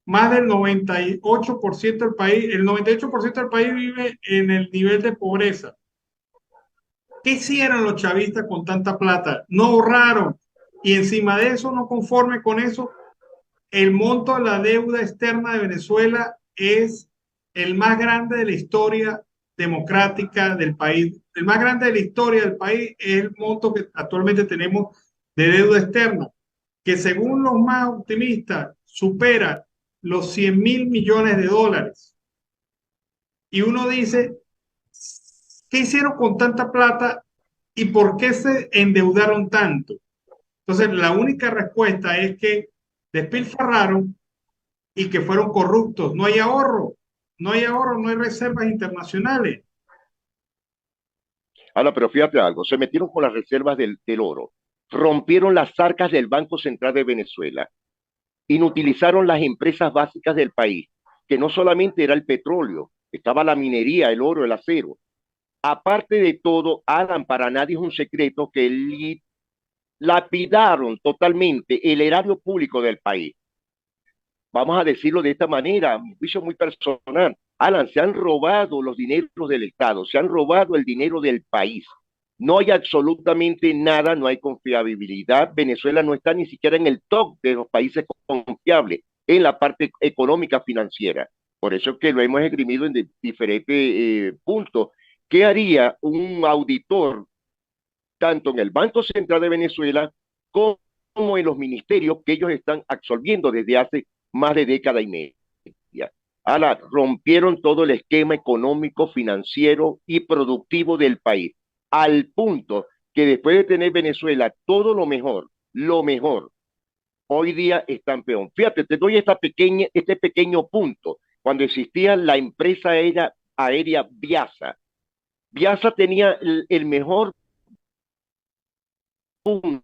Más del 98% del país, el 98% del país vive en el nivel de pobreza. ¿Qué hicieron los chavistas con tanta plata? No ahorraron. Y encima de eso, no conforme con eso, el monto de la deuda externa de Venezuela es el más grande de la historia democrática del país. El más grande de la historia del país es el monto que actualmente tenemos de deuda externa, que según los más optimistas supera los $100.000 millones. Y uno dice, ¿qué hicieron con tanta plata y por qué se endeudaron tanto? Entonces, la única respuesta es que despilfarraron y que fueron corruptos. No hay ahorro, no hay ahorro, no hay reservas internacionales. Ahora, pero fíjate algo, se metieron con las reservas del oro, rompieron las arcas del Banco Central de Venezuela, inutilizaron las empresas básicas del país, que no solamente era el petróleo, estaba la minería, el oro, el acero. Aparte de todo, Alan, para nadie es un secreto que lapidaron totalmente el erario público del país. Vamos a decirlo de esta manera, a mi juicio muy personal. Alan, se han robado los dineros del Estado, se han robado el dinero del país. No hay absolutamente nada, no hay confiabilidad. Venezuela no está ni siquiera en el top de los países confiables en la parte económica financiera. Por eso es que lo hemos esgrimido en diferentes puntos. ¿Qué haría un auditor tanto en el Banco Central de Venezuela como en los ministerios que ellos están absolviendo desde hace más de década y media? Ahora, rompieron todo el esquema económico, financiero y productivo del país, al punto que después de tener Venezuela todo lo mejor, hoy día están peor. Fíjate, te doy este pequeño punto. Cuando existía la empresa aérea Viasa, Viasa tenía el mejor punto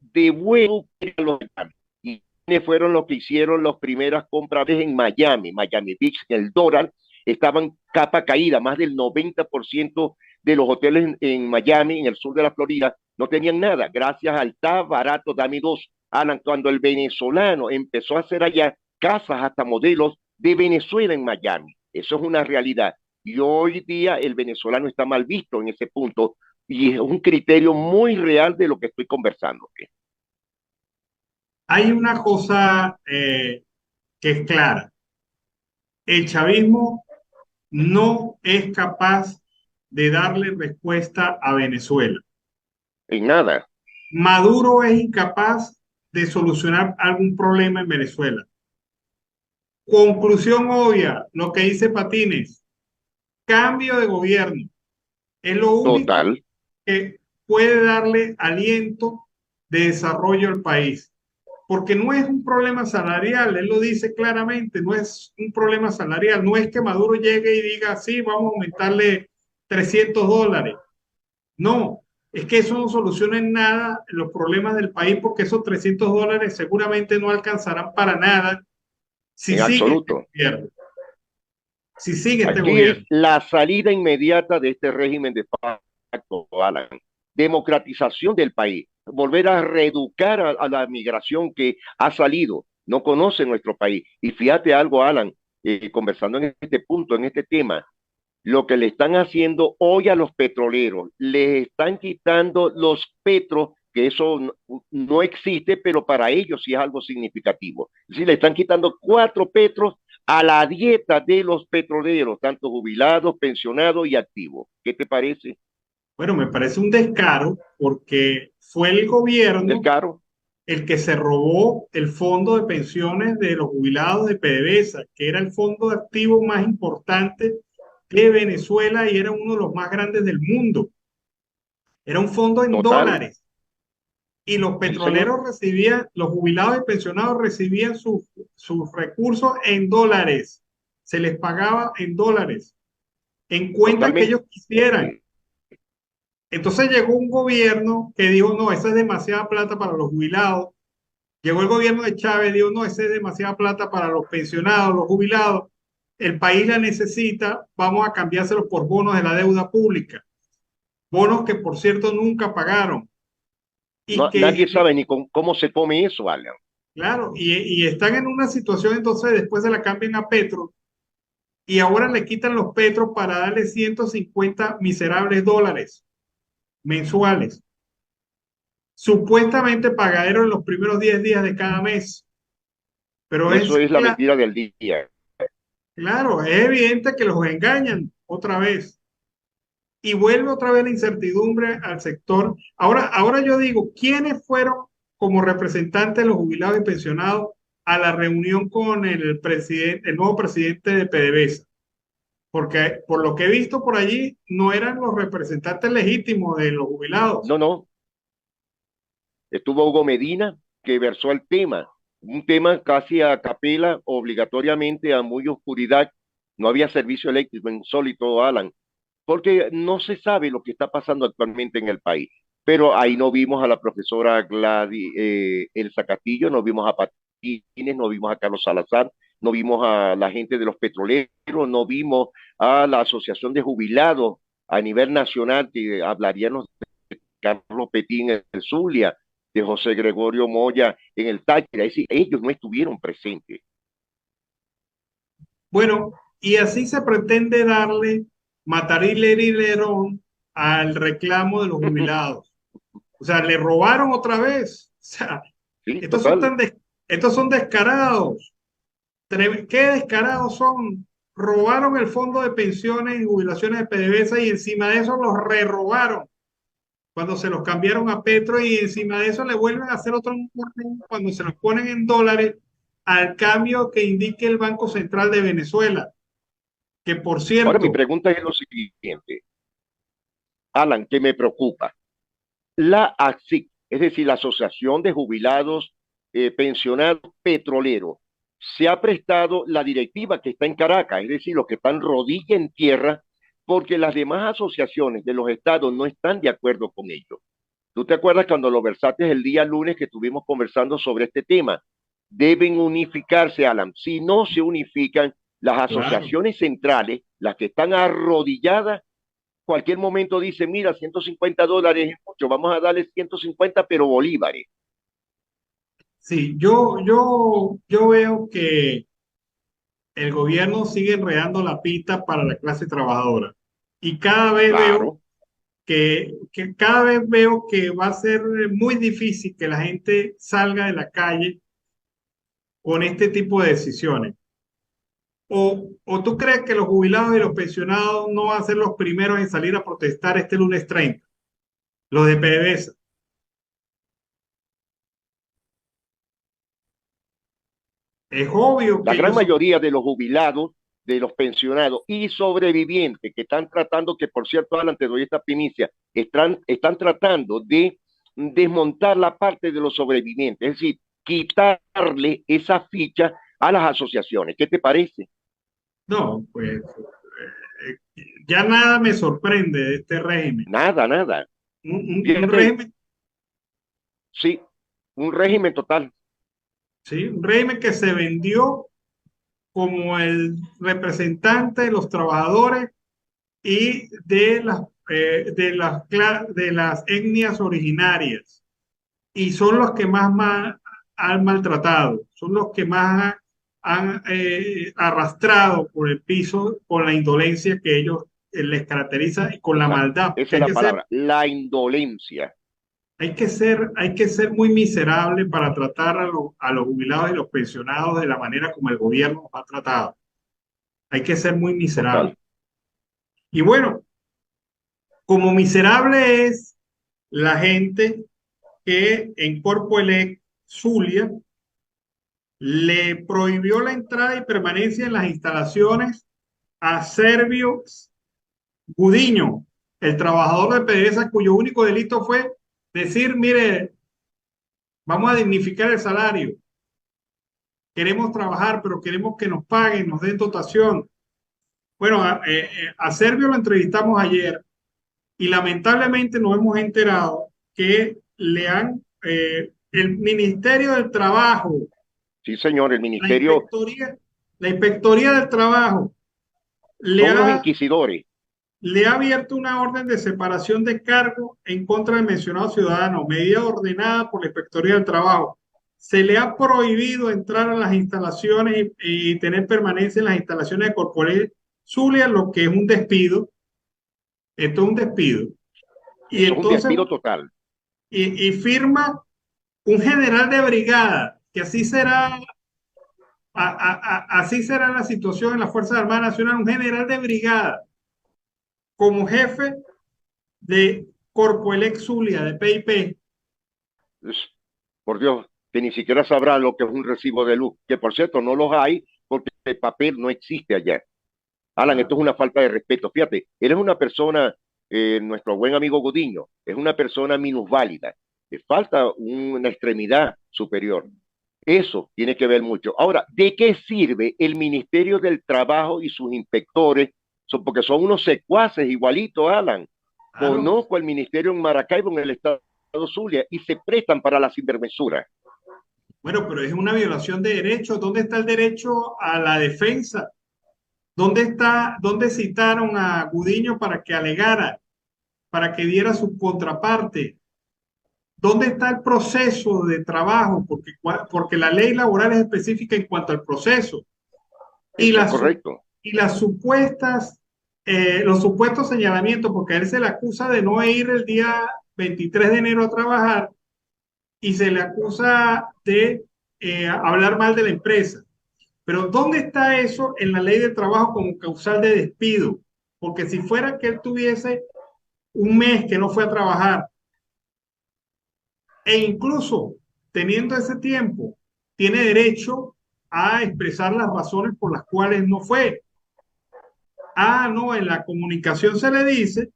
de vuelo y fueron los que hicieron las primeras compras en Miami Beach, en el Doral, estaban capa caída, más del 90% de los hoteles en Miami, en el sur de la Florida, no tenían nada, gracias al está barato, dame dos. Alan, cuando el venezolano empezó a hacer allá casas hasta modelos de Venezuela en Miami, eso es una realidad. Y hoy día el venezolano está mal visto en ese punto, y es un criterio muy real de lo que estoy conversando. Hay una cosa que es clara. El chavismo no es capaz de darle respuesta a Venezuela. En nada. Maduro es incapaz de solucionar algún problema en Venezuela. Conclusión obvia, lo que dice Patines, cambio de gobierno. Es lo único que puede darle aliento de desarrollo al país. Porque no es un problema salarial, él lo dice claramente, no es un problema salarial, no es que Maduro llegue y diga, sí, vamos a aumentarle $300. No, es que eso no soluciona en nada los problemas del país, porque esos $300 seguramente no alcanzarán para nada si sigue este gobierno. Si sigue este gobierno. Es la salida inmediata de este régimen de facto, Alan. Democratización del país. volver a reeducar a la migración que ha salido, no conoce nuestro país. Y fíjate algo, Alan, conversando en este punto, en este tema, lo que le están haciendo hoy a los petroleros, les están quitando los petros, que eso no existe, pero para ellos sí es algo significativo. Es decir, le están quitando 4 petros a la dieta de los petroleros, tanto jubilados, pensionados y activos. ¿Qué te parece? Bueno, me parece un descaro porque fue el gobierno Descaro. el que se robó el fondo de pensiones de los jubilados de PDVSA, que era el fondo de activos más importante de Venezuela y era uno de los más grandes del mundo. Era un fondo en dólares. Y los petroleros recibían, los jubilados y pensionados recibían sus recursos en dólares. Se les pagaba en dólares, en cuentas que ellos quisieran. Entonces llegó un gobierno que dijo, no, esa es demasiada plata para los jubilados. Llegó el gobierno de Chávez, dijo, no, esa es demasiada plata para los pensionados, los jubilados. El país la necesita, vamos a cambiárselo por bonos de la deuda pública. Bonos que, por cierto, nunca pagaron. Y no, nadie sabe ni cómo se come eso, Alan. Claro, y están en una situación, entonces después se la cambian a Petro y ahora le quitan los Petros para darle 150 miserables dólares mensuales. Supuestamente pagadero en los primeros 10 días de cada mes. Pero eso es la mentira del día. Claro, es evidente que los engañan otra vez. Y vuelve otra vez la incertidumbre al sector. Ahora yo digo, ¿quiénes fueron como representantes de los jubilados y pensionados a la reunión con el nuevo presidente de PDVSA? Porque por lo que he visto por allí, no eran los representantes legítimos de los jubilados. No. Estuvo Hugo Medina, que versó el tema, un tema casi a capela, obligatoriamente a muy oscuridad. No había servicio eléctrico, insólito, Alan, porque no se sabe lo que está pasando actualmente en el país. Pero ahí no vimos a la profesora Gladys Elsa Castillo, no vimos a Patines, no vimos a Carlos Salazar, no vimos a la gente de los petroleros, no vimos a la Asociación de Jubilados a nivel nacional, que hablaríamos de Carlos Petín en el Zulia, de José Gregorio Moya en el Táchira. Es decir, ellos no estuvieron presentes. Bueno, y así se pretende darle matarilerón al reclamo de los jubilados. O sea, le robaron otra vez. O sea, sí, estos son descarados. ¿Qué descarados son? Robaron el fondo de pensiones y jubilaciones de PDVSA y encima de eso los re-robaron cuando se los cambiaron a Petro y encima de eso le vuelven a hacer otro cuando se los ponen en dólares al cambio que indique el Banco Central de Venezuela. Que por cierto... Ahora mi pregunta es lo siguiente, Alan, que me preocupa. La ASIC, es decir, la Asociación de Jubilados Pensionados Petroleros, se ha prestado la directiva que está en Caracas, es decir, los que están rodilla en tierra, porque las demás asociaciones de los estados no están de acuerdo con ello. ¿Tú te acuerdas cuando lo versaste el día lunes que estuvimos conversando sobre este tema? Deben unificarse, Alan. Si no se unifican, las asociaciones centrales, las que están arrodilladas, cualquier momento dicen, mira, $150 es mucho, vamos a darle 150, pero bolívares. Sí, yo veo que el gobierno sigue enredando la pita para la clase trabajadora. Y cada vez veo que va a ser muy difícil que la gente salga de la calle con este tipo de decisiones. ¿O tú crees que los jubilados y los pensionados no van a ser los primeros en salir a protestar este lunes 30? Los de PDVSA. Es obvio que la gran mayoría de los jubilados, de los pensionados y sobrevivientes que están tratando, que por cierto, Alan, te doy esta primicia, están tratando de desmontar la parte de los sobrevivientes, es decir, quitarle esa ficha a las asociaciones. ¿Qué te parece? No, pues ya nada me sorprende de este régimen. Nada. Un régimen. Sí, un régimen total. Sí, un régimen que se vendió como el representante de los trabajadores y de las etnias originarias. y son los que más han maltratado, son los que más han arrastrado por el piso con la indolencia que ellos les caracteriza y con la maldad. Esa es la palabra, la indolencia. Hay que ser muy miserable para tratar a los jubilados y los pensionados de la manera como el gobierno nos ha tratado. Hay que ser muy miserable. Total. Y bueno, como miserable es la gente que en Corpo Elect Zulia le prohibió la entrada y permanencia en las instalaciones a Servio Gudiño, el trabajador de PDVSA cuyo único delito fue decir, mire, vamos a dignificar el salario. Queremos trabajar, pero queremos que nos paguen, nos den dotación. Bueno, a Servio lo entrevistamos ayer y lamentablemente nos hemos enterado que el Ministerio del Trabajo. Sí, señor, el Ministerio. La Inspectoría del Trabajo. Son los inquisidores. Le ha abierto una orden de separación de cargo en contra del mencionado ciudadano, medida ordenada por la Inspectoría del Trabajo. Se le ha prohibido entrar a las instalaciones y tener permanencia en las instalaciones de Corpoelect Zulia, lo que es un despido. Esto es un despido. Y es entonces, un despido total. Y firma un general de brigada, que así será la situación en las Fuerzas Armadas Nacionales, un general de brigada como jefe de Corpoelect Zulia, de PIP. Por Dios, que ni siquiera sabrá lo que es un recibo de luz, que por cierto no los hay porque el papel no existe allá. Alan, esto es una falta de respeto. Fíjate, él es una persona, nuestro buen amigo Gudiño, es una persona minusválida. Le falta una extremidad superior. Eso tiene que ver mucho. Ahora, ¿de qué sirve el Ministerio del Trabajo y sus inspectores? Porque son unos secuaces igualitos, Alan. Conozco el ministerio en Maracaibo, en el estado Zulia, y se prestan para la sinvergüenzura. Bueno, pero es una violación de derechos. ¿Dónde está el derecho a la defensa? ¿Dónde citaron a Gudiño para que alegara, para que diera su contraparte? ¿Dónde está el proceso de trabajo? Porque la ley laboral es específica en cuanto al proceso. Correcto. Y los supuestos señalamientos, porque a él se le acusa de no ir el día 23 de enero a trabajar y se le acusa de hablar mal de la empresa. Pero ¿dónde está eso en la ley de trabajo como causal de despido? Porque si fuera que él tuviese un mes que no fue a trabajar e incluso teniendo ese tiempo, tiene derecho a expresar las razones por las cuales no fue. No, en la comunicación se le dice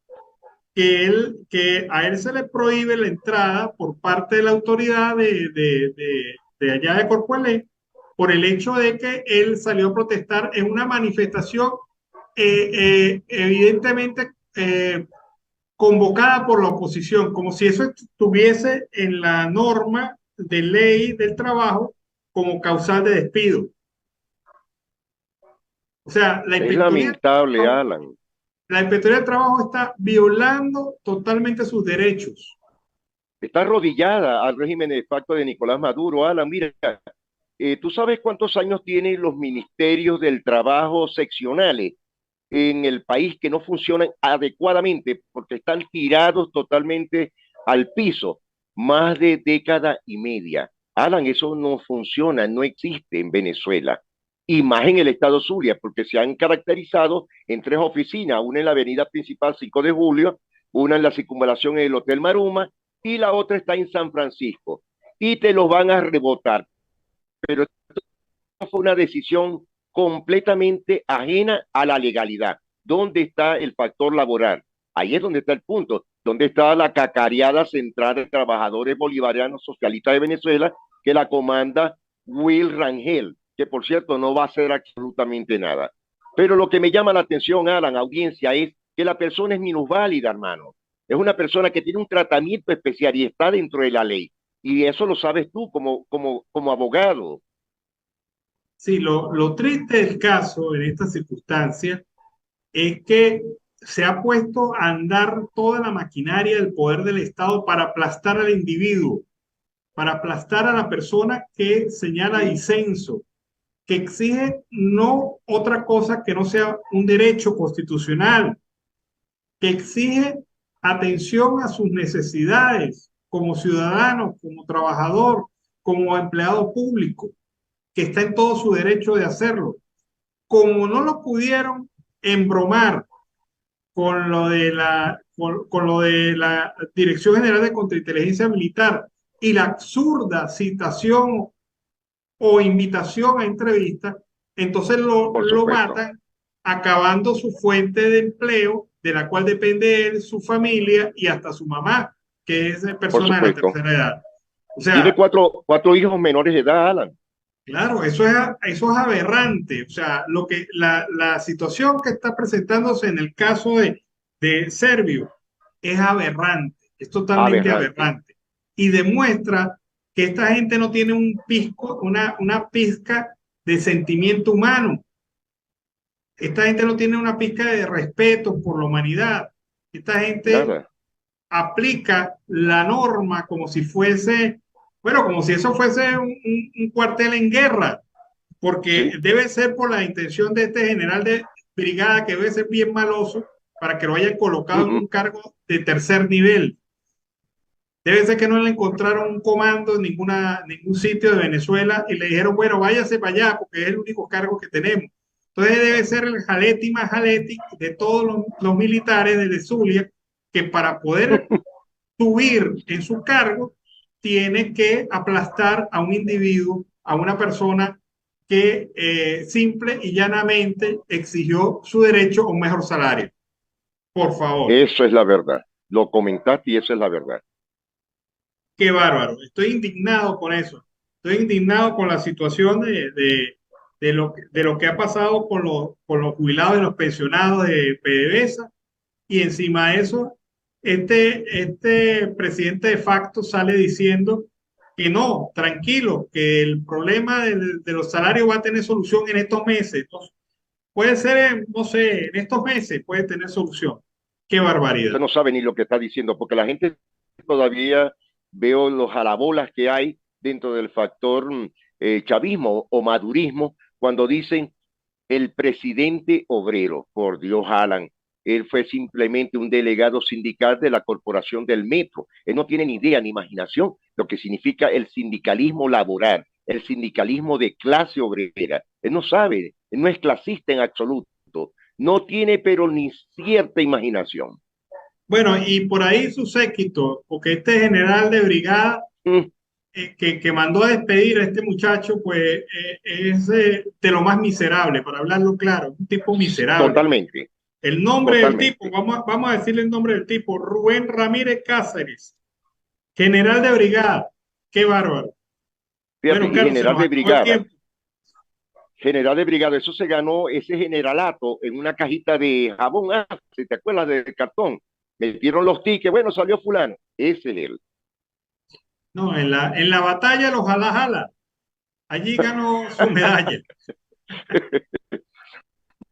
que a él se le prohíbe la entrada por parte de la autoridad de allá de Corpoelect por el hecho de que él salió a protestar en una manifestación evidentemente convocada por la oposición, como si eso estuviese en la norma de ley del trabajo como causal de despido. O sea, es lamentable, Alan. La Inspectoría del Trabajo está violando totalmente sus derechos. Está arrodillada al régimen de facto de Nicolás Maduro. Alan, mira, ¿tú sabes cuántos años tienen los ministerios del trabajo seccionales en el país que no funcionan adecuadamente porque están tirados totalmente al piso? Más de década y media. Alan, eso no funciona, no existe en Venezuela. Y más en el estado Zulia, porque se han caracterizado en 3 oficinas, una en la avenida principal 5 de Julio, una en la circunvalación en el Hotel Maruma, y la otra está en San Francisco. Y te lo van a rebotar. Pero esto fue una decisión completamente ajena a la legalidad. ¿Dónde está el factor laboral? Ahí es donde está el punto. ¿Dónde está la cacareada central de trabajadores bolivarianos socialistas de Venezuela que la comanda Will Rangel? Que por cierto no va a hacer absolutamente nada. Pero lo que me llama la atención, Alan, audiencia, es que la persona es minusválida, hermano. Es una persona que tiene un tratamiento especial y está dentro de la ley. Y eso lo sabes tú como abogado. Sí, lo triste del caso en esta circunstancia es que se ha puesto a andar toda la maquinaria del poder del Estado para aplastar al individuo. para aplastar a la persona que señala disenso, que exige no otra cosa que no sea un derecho constitucional, que exige atención a sus necesidades como ciudadano, como trabajador, como empleado público, que está en todo su derecho de hacerlo. Como no lo pudieron embromar con lo de la Dirección General de Contrainteligencia Militar y la absurda citación o invitación a entrevista, entonces lo matan, acabando su fuente de empleo, de la cual depende él, su familia y hasta su mamá, que es persona de la tercera edad. O sea, tiene cuatro hijos menores de edad, Alan. Claro, eso es aberrante. O sea, la situación que está presentándose en el caso de Servio es aberrante, es totalmente aberrante. Y demuestra que esta gente no tiene una pizca de sentimiento humano. Esta gente no tiene una pizca de respeto por la humanidad. Esta gente aplica la norma como si fuese, bueno, como si eso fuese un cuartel en guerra, porque debe ser por la intención de este general de brigada, que debe ser bien maloso para que lo hayan colocado en un cargo de tercer nivel. Debe ser que no le encontraron un comando en ningún sitio de Venezuela y le dijeron, bueno, váyase para allá porque es el único cargo que tenemos. Entonces debe ser el jaleti más jaleti de todos los militares desde Zulia, que para poder subir en su cargo tiene que aplastar a un individuo, a una persona que simple y llanamente exigió su derecho a un mejor salario. Por favor. Eso es la verdad. Lo comentaste y eso es la verdad. Qué bárbaro. Estoy indignado con eso. Estoy indignado con la situación de lo que ha pasado con los jubilados y los pensionados de PDVSA. Y encima de eso, este presidente de facto sale diciendo que no, tranquilo, que el problema de los salarios va a tener solución en estos meses. Entonces, puede ser, no sé, en estos meses puede tener solución. Qué barbaridad. Usted no sabe ni lo que está diciendo, porque la gente todavía veo los jalabolas que hay dentro del factor chavismo o madurismo cuando dicen el presidente obrero. Por Dios, Alan, él fue simplemente un delegado sindical de la Corporación del Metro. Él no tiene ni idea ni imaginación lo que significa el sindicalismo laboral, el sindicalismo de clase obrera. Él no sabe, él no es clasista en absoluto. No tiene pero ni cierta imaginación. Bueno, y por ahí su séquito, porque este general de brigada que mandó a despedir a este muchacho, pues es de lo más miserable, para hablarlo claro, un tipo miserable. Totalmente. El nombre del tipo, vamos a decirle el nombre del tipo, Rubén Ramírez Cáceres, general de brigada. Qué bárbaro. Fíjate, bueno, Carlos, general de brigada. General de brigada, eso se ganó ese generalato en una cajita de jabón, si te acuerdas, de cartón. Metieron los tickets, bueno, salió fulano. Ese es él. No, en la batalla los jala. Allí ganó su medalla.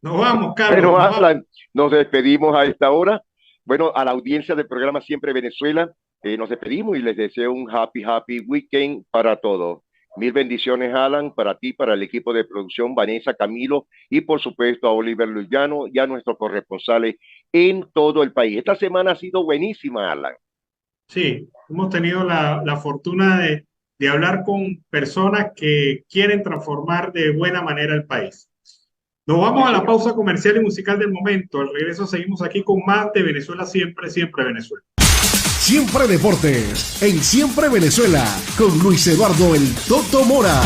Nos vamos, Carlos. Bueno, Alan, nos despedimos a esta hora. Bueno, a la audiencia del programa Siempre Venezuela, nos despedimos y les deseo un happy weekend para todos. Mil bendiciones, Alan, para ti, para el equipo de producción, Vanessa, Camilo, y por supuesto a Oliver Luyano y a nuestros corresponsales en todo el país. Esta semana ha sido buenísima, Alan. Sí, hemos tenido la fortuna de hablar con personas que quieren transformar de buena manera el país. Nos vamos a la pausa comercial y musical del momento. Al regreso seguimos aquí con más de Venezuela Siempre, Siempre Venezuela. Siempre Deportes, en Siempre Venezuela, con Luis Eduardo El Toto Mora.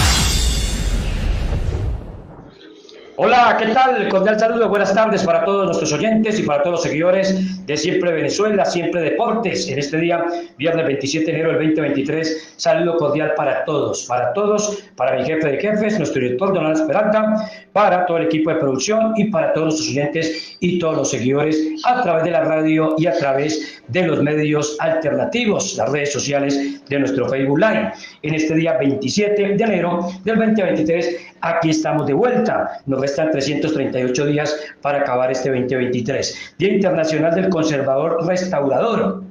Hola, ¿qué tal? Cordial saludo, buenas tardes para todos nuestros oyentes y para todos los seguidores de Siempre Venezuela, Siempre Deportes. En este día, viernes 27 de enero del 2023, saludo cordial para todos, para mi jefe de jefes, nuestro director Donald Peralta, para todo el equipo de producción y para todos nuestros oyentes y todos los seguidores a través de la radio y a través de los medios alternativos, las redes sociales de nuestro Facebook Live. En este día 27 de enero del 2023, aquí estamos de vuelta. Nos restan 338 días para acabar este 2023. Día Internacional del Conservador Restaurador.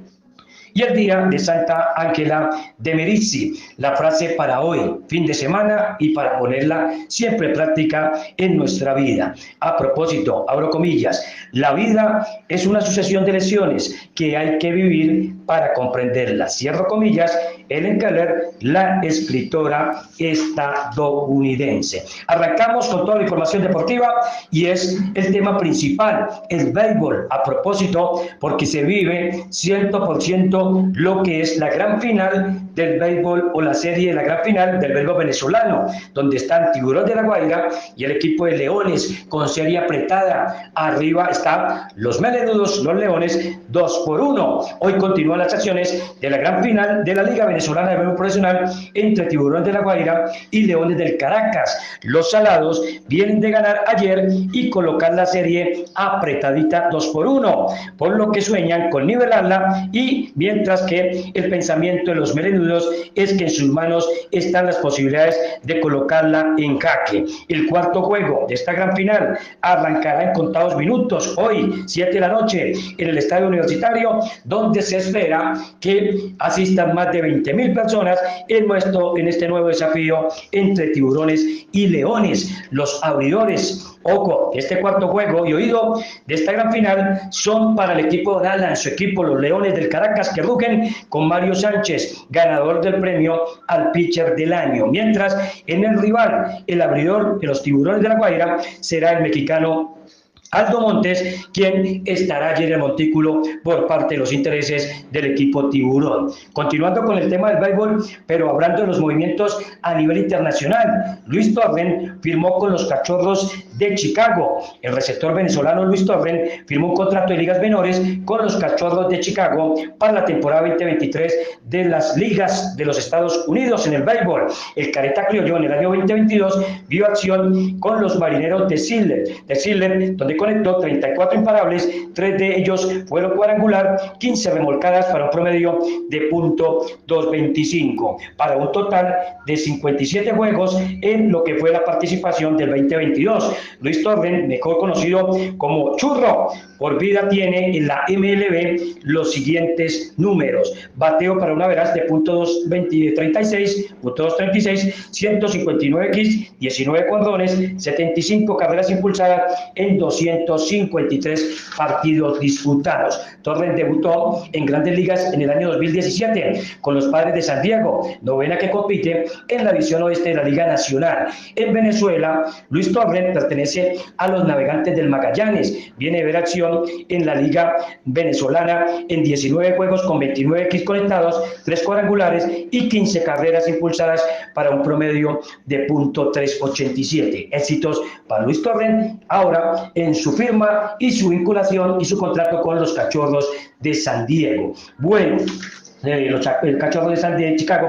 y el día de Santa Ángela de Merici. La frase para hoy, fin de semana, y para ponerla siempre en práctica en nuestra vida. A propósito, abro comillas, la vida es una sucesión de lecciones que hay que vivir para comprenderlas. Cierro comillas, Helen Keller, la escritora estadounidense. Arrancamos con toda la información deportiva y es el tema principal, el béisbol. A propósito, porque se vive 100% lo que es la gran final del béisbol o la serie de la gran final del béisbol venezolano, donde están Tiburón de la Guaira y el equipo de Leones con serie apretada. Arriba están los Melenudos, los Leones, 2-1. Hoy continúan las acciones de la gran final de la Liga Venezolana de Béisbol Profesional entre Tiburón de la Guaira y Leones del Caracas. Los Salados vienen de ganar ayer y colocar la serie apretadita 2-1, por lo que sueñan con nivelarla, y mientras que el pensamiento de los Melenudos es que en sus manos están las posibilidades de colocarla en jaque. El cuarto juego de esta gran final arrancará en contados minutos, hoy 7 de la noche en el Estadio Universitario, donde se espera que asistan más de 20,000 personas en este nuevo desafío entre Tiburones y Leones. Los abridores, ojo, este cuarto juego y oído de esta gran final son para el equipo de Alan, su equipo, los Leones del Caracas, que rugen con Mario Sánchez, ganador del premio al pitcher del año. Mientras en el rival, el abridor de los Tiburones de la Guaira será el mexicano Aldo Montes, quien estará allí en el montículo por parte de los intereses del equipo Tiburón. Continuando con el tema del béisbol, pero hablando de los movimientos a nivel internacional, Luis Torren firmó con los Cachorros de Chicago. El receptor venezolano Luis Torren firmó un contrato de ligas menores con los Cachorros de Chicago para la temporada 2023 de las ligas de los Estados Unidos en el béisbol. El careta criollo en el año 2022 vio acción con los Marineros de Seattle, donde conectó 34 imparables, 3 de ellos fueron cuadrangular, 15 remolcadas para un promedio de .225, para un total de 57 juegos en lo que fue la participación del 2022. Luis Torren, mejor conocido como Churro, por vida tiene en la MLB los siguientes números: bateo para una veraz de .236, 159 X, 19 cordones, 75 carreras impulsadas en 253 partidos disputados. Torren debutó en Grandes Ligas en el año 2017 con los Padres de San Diego, novena que compite en la división oeste de la Liga Nacional. En Venezuela, Luis Torren pertenece a los Navegantes del Magallanes, viene a ver acción en la Liga Venezolana en 19 juegos con 29 X conectados, 3 cuadrangulares y 15 carreras impulsadas para un promedio de .387. Éxitos para Luis Torren ahora en su firma y su vinculación y su contrato con los Cachorros de San Diego. Bueno, el Cachorro de Chicago,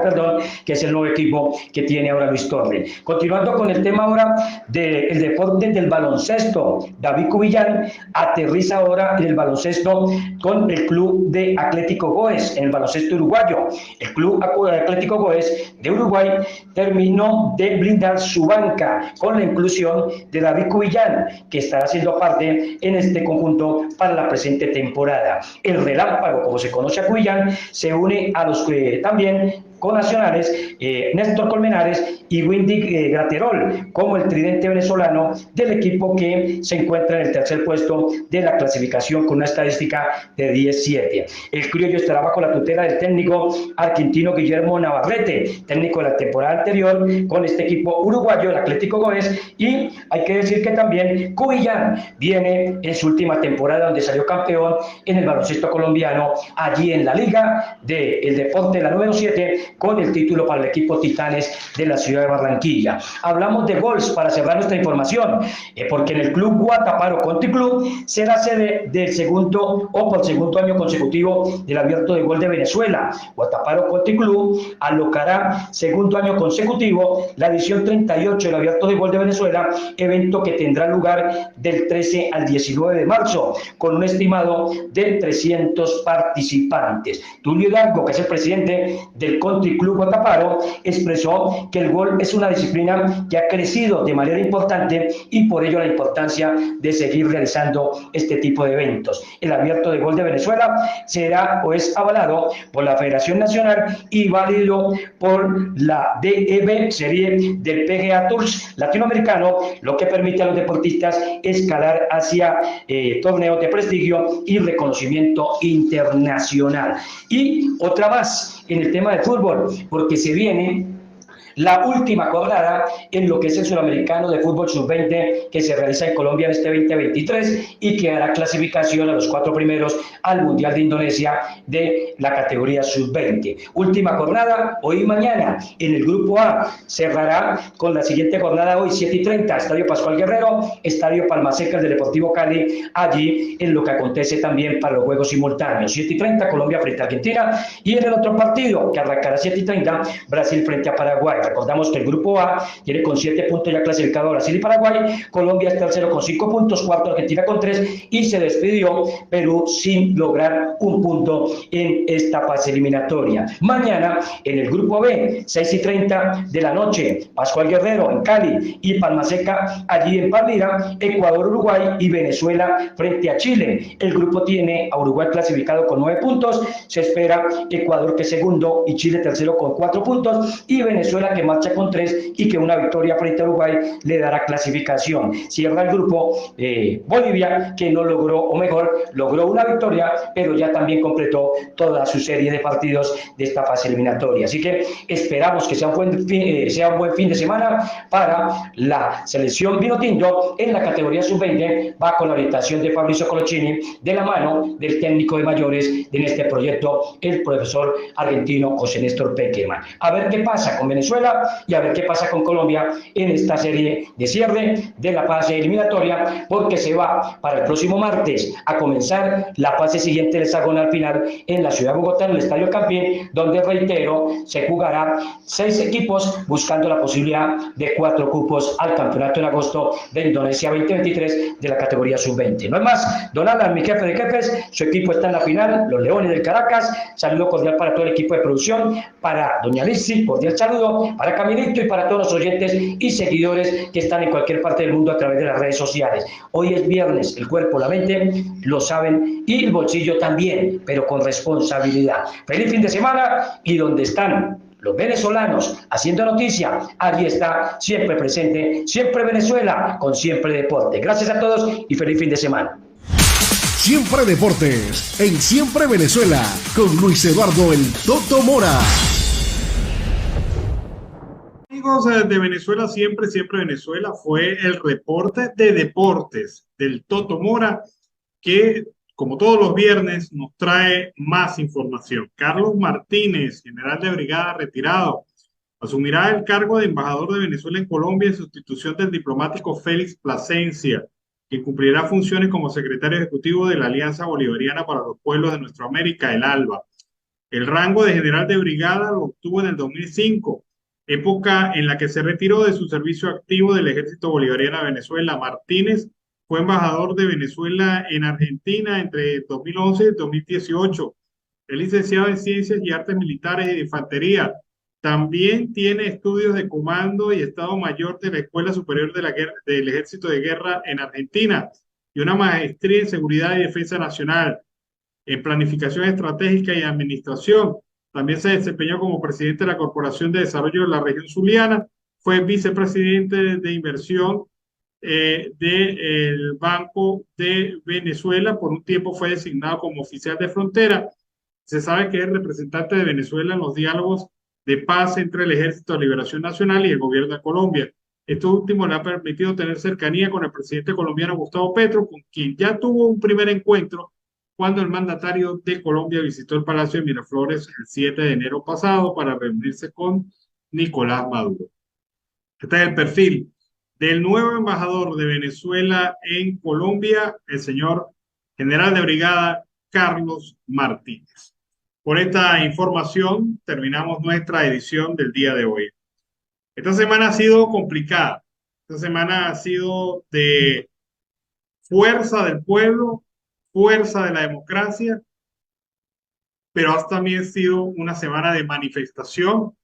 que es el nuevo equipo que tiene ahora Luis Torren. Continuando con el tema ahora del deporte del baloncesto, David Cubillán aterriza ahora en el baloncesto con el Club de Atlético Goes, en el baloncesto uruguayo. El Club Atlético Goes de Uruguay terminó de blindar su banca con la inclusión de David Cubillán, que estará haciendo parte en este conjunto para la presente temporada. El Relámpago, como se conoce a Cubillán, se une a los que también conacionales, Néstor Colmenares y Windy Graterol, como el tridente venezolano del equipo que se encuentra en el tercer puesto de la clasificación con una estadística de 10-7. El criollo estará bajo la tutela del técnico argentino Guillermo Navarrete, técnico de la temporada anterior con este equipo uruguayo, el Atlético Goes, y hay que decir que también Cubillán viene en su última temporada donde salió campeón en el baloncesto colombiano, allí en la Liga del Deporte, la número 7, con el título para el equipo Titanes de la ciudad de Barranquilla. Hablamos de gols para cerrar nuestra información, porque en el Club Guataparo Country Club será sede del segundo o por segundo año consecutivo del Abierto de Gol de Venezuela. Guataparo Country Club alocará segundo año consecutivo la edición 38 del Abierto de Gol de Venezuela, evento que tendrá lugar del 13 al 19 de marzo, con un estimado de 300 participantes. Tulio Hidalgo, que es el presidente del Country Country Club Guataparo, expresó que el gol es una disciplina que ha crecido de manera importante y por ello la importancia de seguir realizando este tipo de eventos. El abierto de gol de Venezuela será o es avalado por la Federación Nacional y válido por la DEB, serie del PGA Tours latinoamericano, lo que permite a los deportistas escalar hacia torneos de prestigio y reconocimiento internacional. Y otra más en el tema de fútbol, porque se viene la última jornada en lo que es el Sudamericano de Fútbol Sub-20 que se realiza en Colombia en este 2023 y que dará clasificación a los 4 primeros al Mundial de Indonesia de la categoría Sub-20. Última jornada, hoy y mañana, en el Grupo A. Cerrará con la siguiente jornada hoy, 7:30, Estadio Pascual Guerrero, Estadio Palmasecas del Deportivo Cali, allí en lo que acontece también para los juegos simultáneos. 7:30, Colombia frente a Argentina, y en el otro partido, que arrancará 7:30, Brasil frente a Paraguay. Recordamos que el Grupo A tiene con 7 puntos ya clasificado Brasil y Paraguay, Colombia es tercero con 5 puntos, cuarto Argentina con 3 y se despidió Perú sin lograr un punto en esta fase eliminatoria. Mañana en el Grupo B, 6:30 de la noche, Pascual Guerrero en Cali y Palmaseca allí en Palmira, Ecuador, Uruguay y Venezuela frente a Chile. El grupo tiene a Uruguay clasificado con 9 puntos, se espera Ecuador que es segundo y Chile tercero con 4 puntos y Venezuela que marcha con 3 y que una victoria frente a Uruguay le dará clasificación. Cierra el grupo Bolivia, que no logró, o mejor, logró una victoria, pero ya también completó toda su serie de partidos de esta fase eliminatoria. Así que esperamos que sea un buen fin de semana para la selección vinotinto en la categoría sub-20, bajo la orientación de Fabrizio Coloccini, de la mano del técnico de mayores en este proyecto, el profesor argentino José Néstor Peckerman. A ver qué pasa con Venezuela y a ver qué pasa con Colombia en esta serie de cierre de la fase eliminatoria, porque se va para el próximo martes a comenzar la fase siguiente del hexagonal final en la ciudad de Bogotá, en el Estadio Campín, donde, reitero, se jugará 6 equipos buscando la posibilidad de 4 cupos al campeonato en agosto de Indonesia 2023 de la categoría sub-20. No es más, don Alan, mi jefe de jefes, su equipo está en la final, los Leones del Caracas. Saludo cordial para todo el equipo de producción, para doña Lizzy, cordial saludo, para Camilito y para todos los oyentes y seguidores que están en cualquier parte del mundo a través de las redes sociales. Hoy es viernes, el cuerpo, la mente lo saben y el bolsillo también, pero con responsabilidad. Feliz fin de semana, y donde están los venezolanos haciendo noticia, allí está siempre presente, siempre Venezuela, con siempre deporte. Gracias a todos y feliz fin de semana. Siempre Deportes, en Siempre Venezuela, con Luis Eduardo El Toto Mora. Amigos de Venezuela, siempre Venezuela, fue el reporte de deportes del Toto Mora, que como todos los viernes nos trae más información. Carlos Martínez, general de brigada retirado, asumirá el cargo de embajador de Venezuela en Colombia en sustitución del diplomático Félix Plasencia, que cumplirá funciones como secretario ejecutivo de la Alianza Bolivariana para los Pueblos de Nuestra América, el ALBA. El rango de general de brigada lo obtuvo en el 2005, época en la que se retiró de su servicio activo del Ejército Bolivariano de Venezuela. Martínez fue embajador de Venezuela en Argentina entre 2011 y 2018. Es licenciado en Ciencias y Artes Militares y de Infantería. También tiene estudios de comando y Estado Mayor de la Escuela Superior de la Guerra, del Ejército de Guerra en Argentina, y una maestría en Seguridad y Defensa Nacional, en Planificación Estratégica y Administración. También se desempeñó como presidente de la Corporación de Desarrollo de la Región Zuliana, fue vicepresidente de Inversión del Banco de Venezuela, por un tiempo fue designado como oficial de frontera. Se sabe que es representante de Venezuela en los diálogos de paz entre el Ejército de Liberación Nacional y el gobierno de Colombia. Esto último le ha permitido tener cercanía con el presidente colombiano Gustavo Petro, con quien ya tuvo un primer encuentro cuando el mandatario de Colombia visitó el Palacio de Miraflores el 7 de enero pasado para reunirse con Nicolás Maduro. Este es el perfil del nuevo embajador de Venezuela en Colombia, el señor general de brigada Carlos Martínez. Por esta información terminamos nuestra edición del día de hoy. Esta semana ha sido complicada. Esta semana ha sido de fuerza del pueblo, fuerza de la democracia, pero ha también sido una semana de manifestación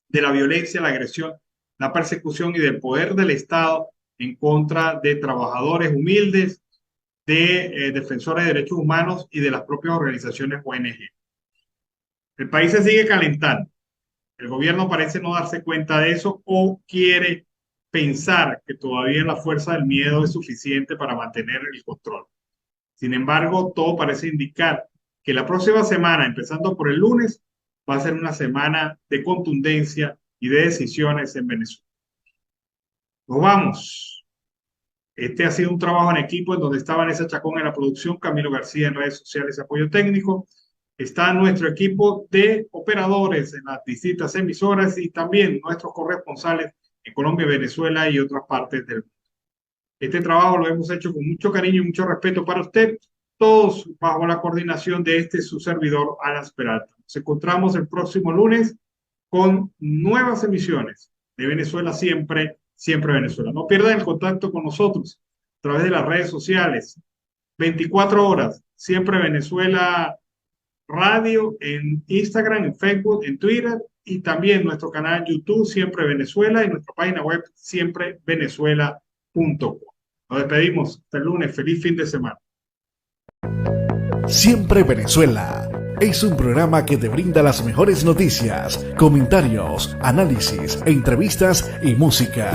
de la violencia, la agresión, la persecución y del poder del Estado en contra de trabajadores humildes, de defensores de derechos humanos y de las propias organizaciones ONG. El país se sigue calentando. El gobierno parece no darse cuenta de eso o quiere pensar que todavía la fuerza del miedo es suficiente para mantener el control. Sin embargo, todo parece indicar que la próxima semana, empezando por el lunes, va a ser una semana de contundencia y de decisiones en Venezuela. Nos vamos. Este ha sido un trabajo en equipo en donde está Vanessa Chacón en la producción, Camilo García en redes sociales y apoyo técnico. Está nuestro equipo de operadores en las distintas emisoras y también nuestros corresponsales en Colombia, Venezuela y otras partes del mundo. Este trabajo lo hemos hecho con mucho cariño y mucho respeto para usted, todos bajo la coordinación de su servidor, Alan Peralta. Nos encontramos el próximo lunes con nuevas emisiones de Venezuela Siempre, Siempre Venezuela. No pierdan el contacto con nosotros a través de las redes sociales. 24 horas, Siempre Venezuela Radio en Instagram, en Facebook, en Twitter y también nuestro canal YouTube Siempre Venezuela y nuestra página web siemprevenezuela.com. Nos despedimos. Hasta el lunes. Feliz fin de semana. Siempre Venezuela es un programa que te brinda las mejores noticias, comentarios, análisis, entrevistas y música.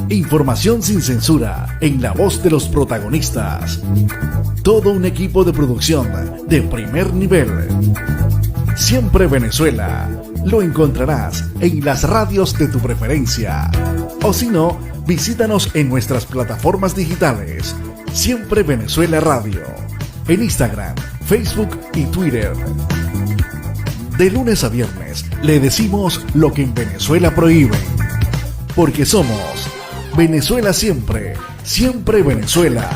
Información sin censura en la voz de los protagonistas. Todo un equipo de producción de primer nivel. Siempre Venezuela. Lo encontrarás en las radios de tu preferencia. O si no, visítanos en nuestras plataformas digitales. Siempre Venezuela Radio. En Instagram, Facebook y Twitter. De lunes a viernes le decimos lo que en Venezuela prohíben. Porque somos Venezuela Siempre, Siempre Venezuela.